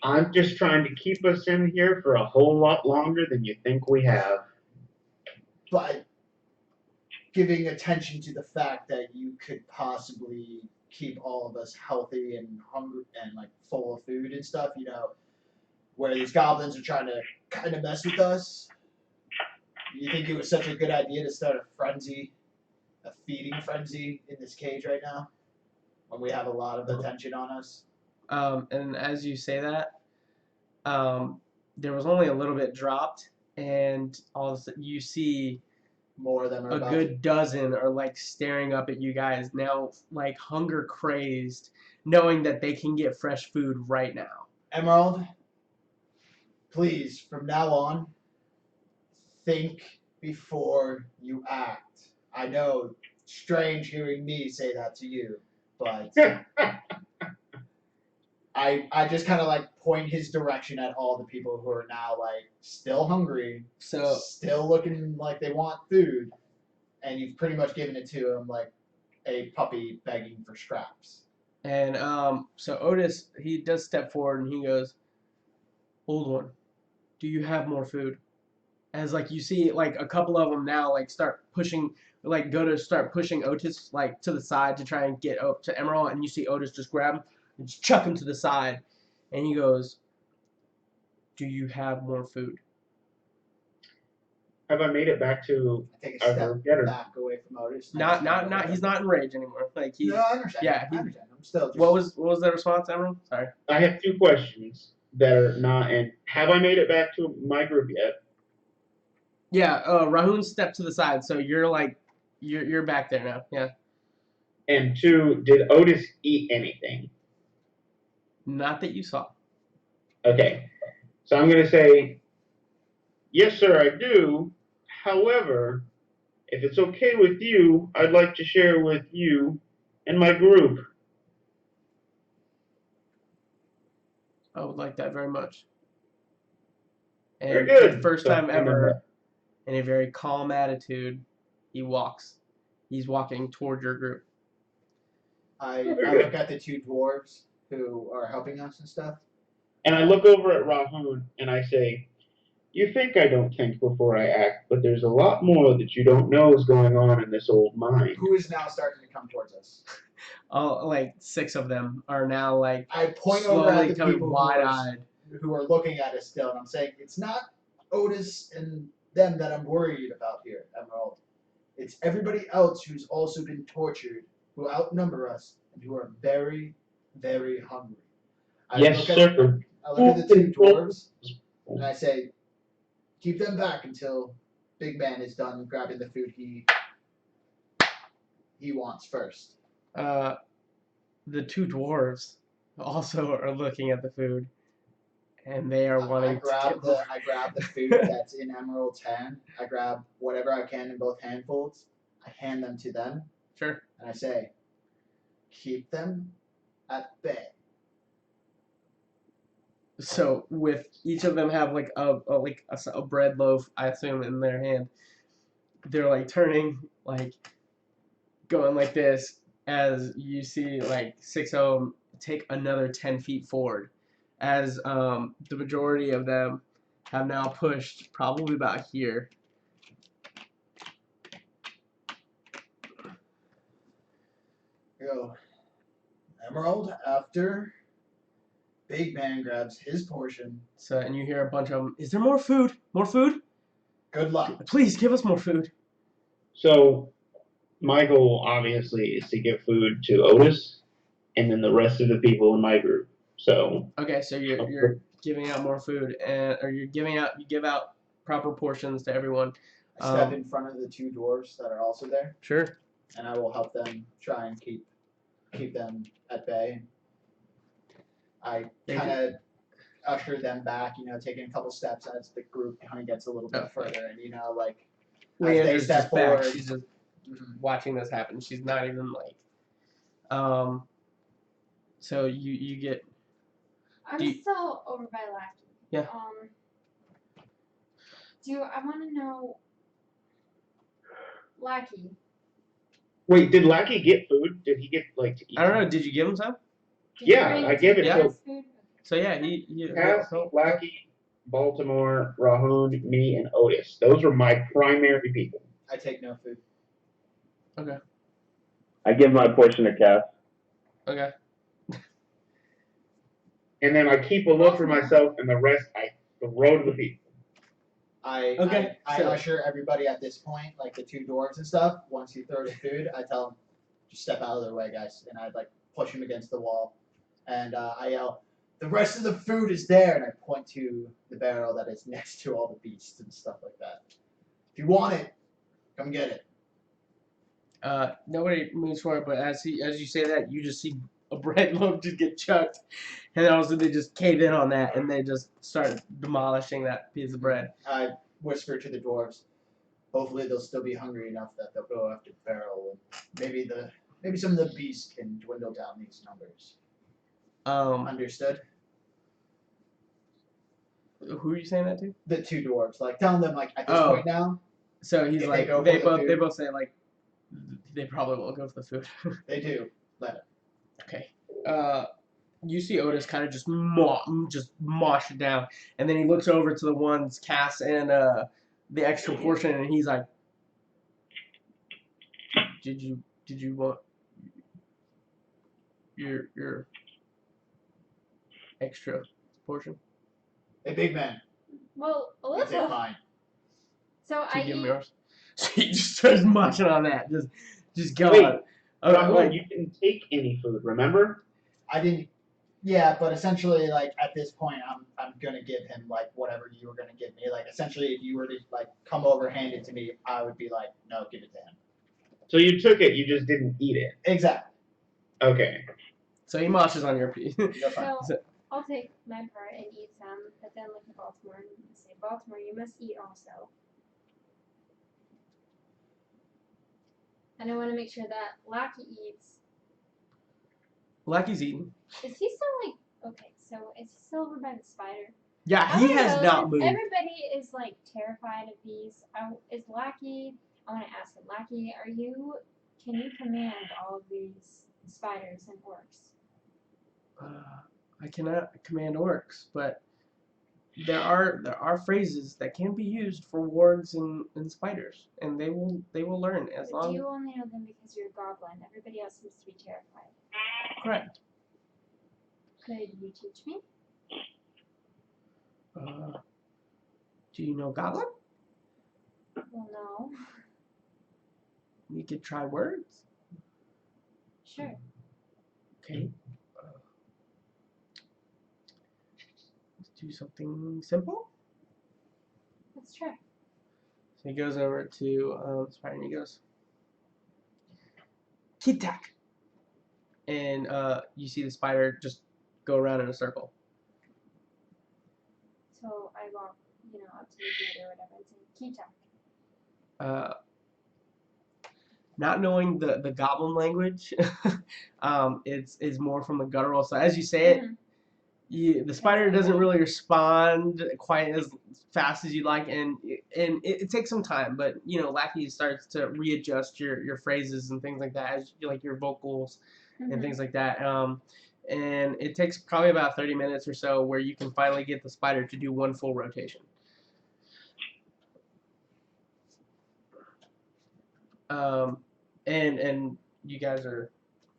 I'm just trying to keep us in here for a whole lot longer than you think we have. But giving attention to the fact that you could possibly keep all of us healthy and hungry and like full of food and stuff, where these goblins are trying to kind of mess with us. You think it was such a good idea to start a feeding frenzy in this cage right now, when we have a lot of attention on us? and as you say that, there was only a little bit dropped, and all of a sudden you see More of them are a about good dozen are like staring up at you guys now, like hunger crazed, knowing that they can get fresh food right now. Emerald, please, from now on, think before you act. I know, strange hearing me say that to you, but I just kind of like point his direction at all the people who are now like still hungry, So still looking like they want food, and you've pretty much given it to them like a puppy begging for scraps. and so Otis, he does step forward and he goes, "Old one, do you have more food?" As like you see like a couple of them now like start pushing, like go to start pushing Otis like to the side to try and get up to Emerald, and you see Otis just grab him and just chuck him to the side, and he goes, "Do you have more food?" Have I made it back to I take a our step group yet? Or back away from Otis. Not he's not in rage anymore. Like he's No, I understand. yeah, I understand. I'm still just. what was the response, Emerald? Sorry. I have 2 questions that are not in. Have I made it back to my group yet? Yeah, Rahun stepped to the side, so you're like you're back there now. Yeah. And 2, did Otis eat anything? Not that you saw. Okay. So I'm going to say, yes, sir, I do. However, if it's okay with you, I'd like to share with you and my group. I would like that very much. Very And good. for the first So, time ever, in a very calm attitude, he walks. He's walking toward your group. I Very look good. at the 2 dwarves who are helping us and stuff. And I look over at Rahun and I say, "You think I don't think before I act, but there's a lot more that you don't know is going on in this old mind." Who is now starting to come towards us? All like 6 of them are now like I point over at slowly the coming people wide-eyed. who are looking at us still, and I'm saying it's not Otis and them that I'm worried about here, Emerald. It's everybody else who's also been tortured, who outnumber us, and who are very, very hungry. Yes, sir. I look at the 2 dwarves, and I say, keep them back until Big Man is done grabbing the food he wants first. The 2 dwarves also are looking at the food, and they are wanting I to grab the food that's in Emerald's hand. I grab whatever I can in both handfuls. I hand them to them, Sure. and I say, keep them at bay. So with each of them have like a bread loaf, I assume, in their hand, they're like turning, like going like this as you see like 6 of them take another 10 feet forward, as the majority of them have now pushed probably about here. Go, Emerald. After Big Man grabs his portion, So and you hear a bunch of them. Is there more food? More food? good luck. Please give us more food. So my goal obviously is to give food to Otis and then the rest of the people in my group. So Okay, so you're giving out more food, or you give out proper portions to everyone. I step in front of the 2 dwarves that are also there, Sure. and I will help them try and keep them at bay. I kind of usher them back, taking a couple steps as the group kind of gets a little bit further, and as they Leander's step just back. forward. She's just watching this happen. She's not even like. So you get. I'm still over by Lackey. Yeah. I want to know, Lackey? wait, did Lackey get food? Did he get like to eat? I don't know. Did you give him some? Yeah, I gave it to food. So yeah, he Cass, Lackey, Baltimore, Rahun, me, and Otis. Those were my primary people. I take no food. Okay. I give my portion to Cass. Okay. And then I keep a look for myself, and the rest I throw to the people. I usher everybody at this point, like the 2 dwarves and stuff. Once he throws the food, I tell them, just step out of their way, guys. And I push him against the wall. And I yell, the rest of the food is there. And I point to the barrel that is next to all the beasts and stuff like that. If you want it, come get it. Nobody moves forward, but as you say that, you just see a bread loaf just get chucked, and then also they just cave in on that, and they just start demolishing that piece of bread. I whisper to the dwarves, hopefully they'll still be hungry enough that they'll go after the barrel. And maybe some of the beasts can dwindle down these numbers. Understood? Who are you saying that to? The 2 dwarves. Telling them at this point now. So he's if like they both say like they probably won't go for the food. They do. Let it. Okay. You see Otis kind of just mosh it down, and then he looks over to the ones Cass and the extra portion, and he's like, "Did you want your extra portion?" Hey, Big Man. Well, You take Alyssa. mine. So Can I you give him eat. yours? So he just starts munching on that. Just go Wait, on. Rahun, you didn't take any food, remember? I didn't. Yeah, but essentially, at this point, I'm gonna give him whatever you were gonna give me. Essentially, if you were to come over, hand it to me, I would be like, no, give it to him. So you took it, you just didn't eat it. Exactly. Okay. So he mushes on your piece. So I'll take my part and eat some, but then look at Baltimore and say, Baltimore, you must eat also. And I want to make sure that Lackey eats. Lackey's eating. Is he still okay, so is he still over by the spider? Yeah, he has not moved. Everybody is terrified of these. Is Lackey, I want to ask him, Lackey, can you command all of these spiders and orcs? I cannot command orcs, but there are phrases that can be used for wargs and spiders, and they will learn as But do long. you only know them because you're a goblin? Everybody else seems to be terrified. Correct. Could you teach me? Do you know Goblin? Well, no. We could try words. Sure. Okay. Let's do something simple. Let's try. So he goes over to Spider and he goes, Kitak. And you see the spider just go around in a circle. So I walk, up to the gate or whatever and say, Kita. Not knowing the goblin language, it's more from the guttural. So as you say it, the spider doesn't really respond quite as fast as you'd like, and it takes some time. But Lackey starts to readjust your phrases and things like that, as like your vocals and things like that. And it takes probably about 30 minutes or so where you can finally get the spider to do one full rotation. And you guys are,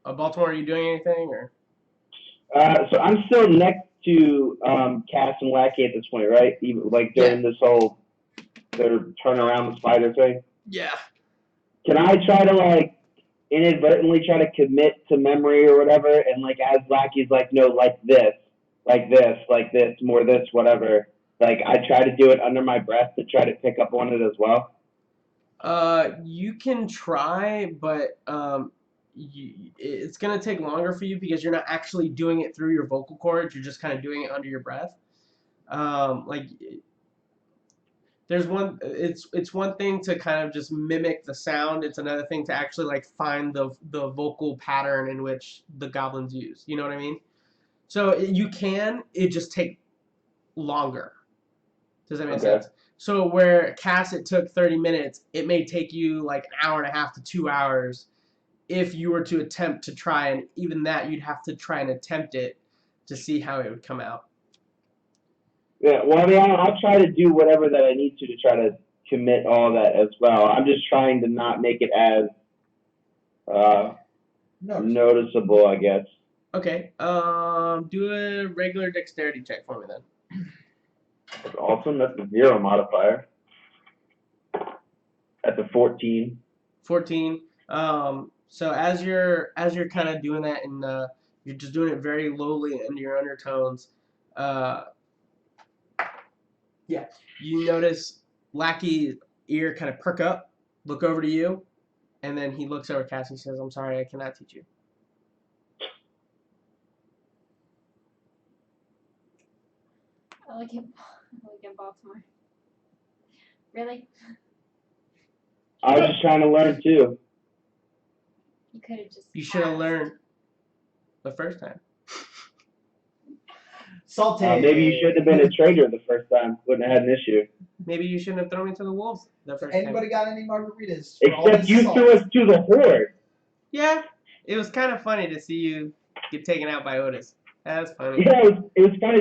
Baltimore, are you doing anything or? So I'm still next to Cass and Wacky at this point, right? Even, like during this whole their turn around the spider thing. Yeah. Can I try to like inadvertently try to commit to memory or whatever, and like as Lacky's like, no, like this, more this, whatever. Like I try to do it under my breath to try to pick up on it as well. You can try, but it's gonna take longer for you because you're not actually doing it through your vocal cords. You're just kind of doing it under your breath. There's one. It's one thing to kind of just mimic the sound. It's another thing to actually like find the vocal pattern in which the goblins use. You know what I mean? So you can. It just take longer. Does that make sense? So where Cass it took 30 minutes, it may take you like an hour and a half to 2 hours if you were to attempt to try, and even that you'd have to try and attempt it to see how it would come out. Yeah, well, I mean, I'll try to do whatever that I need to try to commit all that as well. I'm just trying to not make it as noticeable, I guess. Okay. Do a regular dexterity check for me then. That's awesome. That's a 0 modifier. That's a 14. 14. So as you're kind of doing that, and you're just doing it very lowly in your undertones. Yeah, you notice Lackey's ear kind of perk up, look over to you, and then he looks over at Cass and says, "I'm sorry, I cannot teach you." I look at Baltimore. Really? I was just trying to learn too. You could have just. You should have learned the first time. Salty. Maybe you should have been a traitor the first time. Wouldn't have had an issue. Maybe you shouldn't have thrown me to the wolves the first Anybody time. got any margaritas? Except you threw us to the horde. Yeah, it was kind of funny to see you get taken out by Otis. That's funny. Yeah, it was kind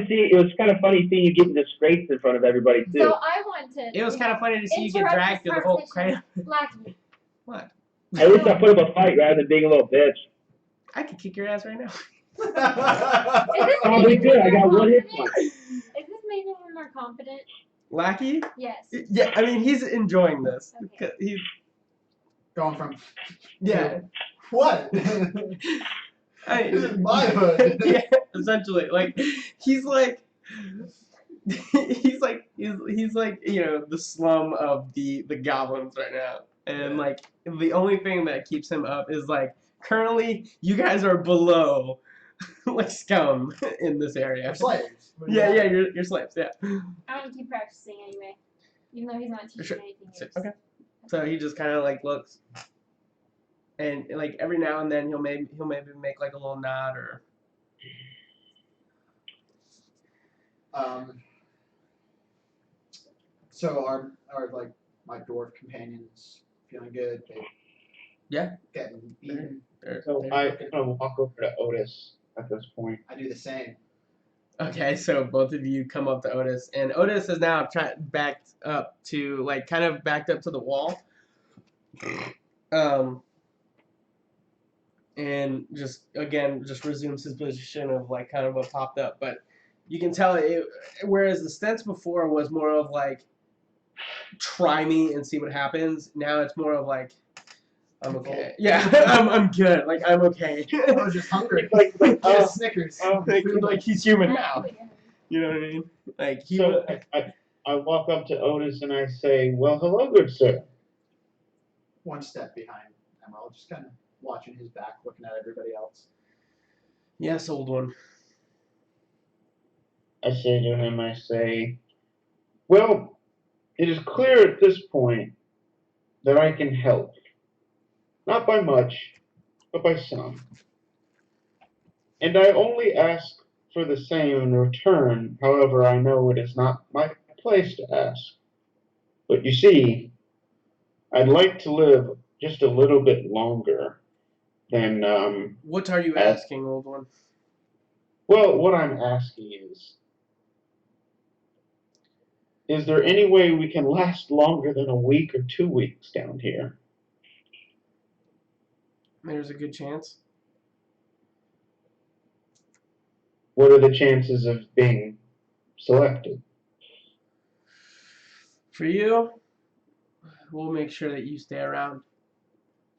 of funny seeing you get disgraced in front of everybody too. So I want to. It was kind of funny to see you get interrupt dragged this through the whole conversation. crowd. Lackey. What? At least I put up a fight rather than being a little bitch. I could kick your ass right now. Probably good. I got one hit point. Is this making him more confident? Lackey? Yes. Yeah, I mean, he's enjoying this. Okay. He's Going from yeah. what? I This is my hood. Yeah, essentially, like he's like he's like the slum of the goblins right now, and like the only thing that keeps him up is like currently you guys are below like scum in this area. You're slaves. Yeah, you're slaves. Yeah. I want to keep practicing anyway, even though he's not teaching Sure. anything. Okay. So he just kind of like looks, and like every now and then he'll maybe make like a little nod or. So are like my dwarf companions feeling good? They Yeah. getting eaten. So I'm gonna walk over to Otis. I'm this point. I do the same. Okay, so both of you come up to Otis, and Otis is now backed up to kind of backed up to the wall, and just resumes his position of kind of what popped up. But you can tell whereas the stance before was more of try me and see what happens. Now it's more of I'm okay. Yeah, I'm good. I'm okay. I was just hungry. Like, Snickers. He's human now. You know what I mean? So I walk up to Otis and I say, "Well, hello, good sir." One step behind Emerald, just kind of watching his back, looking at everybody else. Yes, old one. I say to him, I say, "Well, it is clear at this point that I can help. Not by much, but by some. And I only ask for the same in return, however I know it is not my place to ask. But you see, I'd like to live just a little bit longer than, What are you as- asking, old one? well, what I'm asking is there any way we can last longer than a week or 2 weeks down here?" There's a good chance. What are the chances of being selected? For you, we'll make sure that you stay around.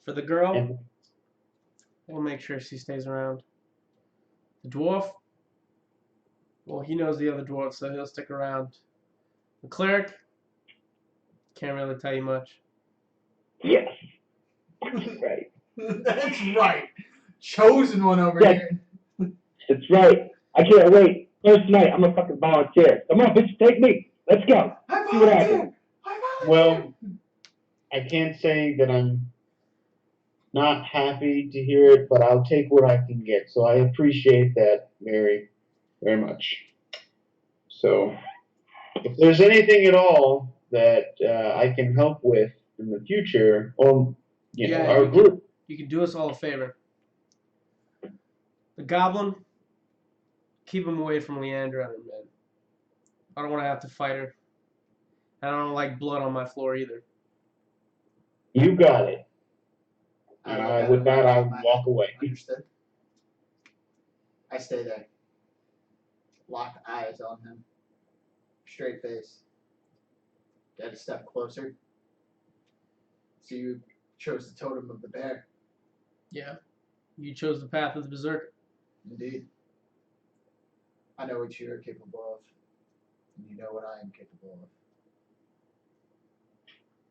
For the girl, And we'll make sure she stays around. The dwarf, well, he knows the other dwarf, so he'll stick around. The cleric, can't really tell you much. Yes. Right. That's right. Chosen one over Yeah. here. That's right. I can't wait. First night, I'm a fucking volunteer. Come on, bitch, take me. Let's go. I See what volunteer. happens. I volunteer. well, I can't say that I'm not happy to hear it, but I'll take what I can get. So I appreciate that very, very much. So if there's anything at all that I can help with in the future, or our group, You can do us all a favor. The goblin, keep him away from Leandra and her men. I don't want to have to fight her. I don't like blood on my floor either. you got it. I And look at with him that, and I'll nod my walk head. away. Understood. I stay there. Locked eyes on him. Straight face. Get a step closer. So you chose the totem of the bear. Yeah. You chose the path of the berserker. Indeed. I know what you are capable of. And you know what I am capable of.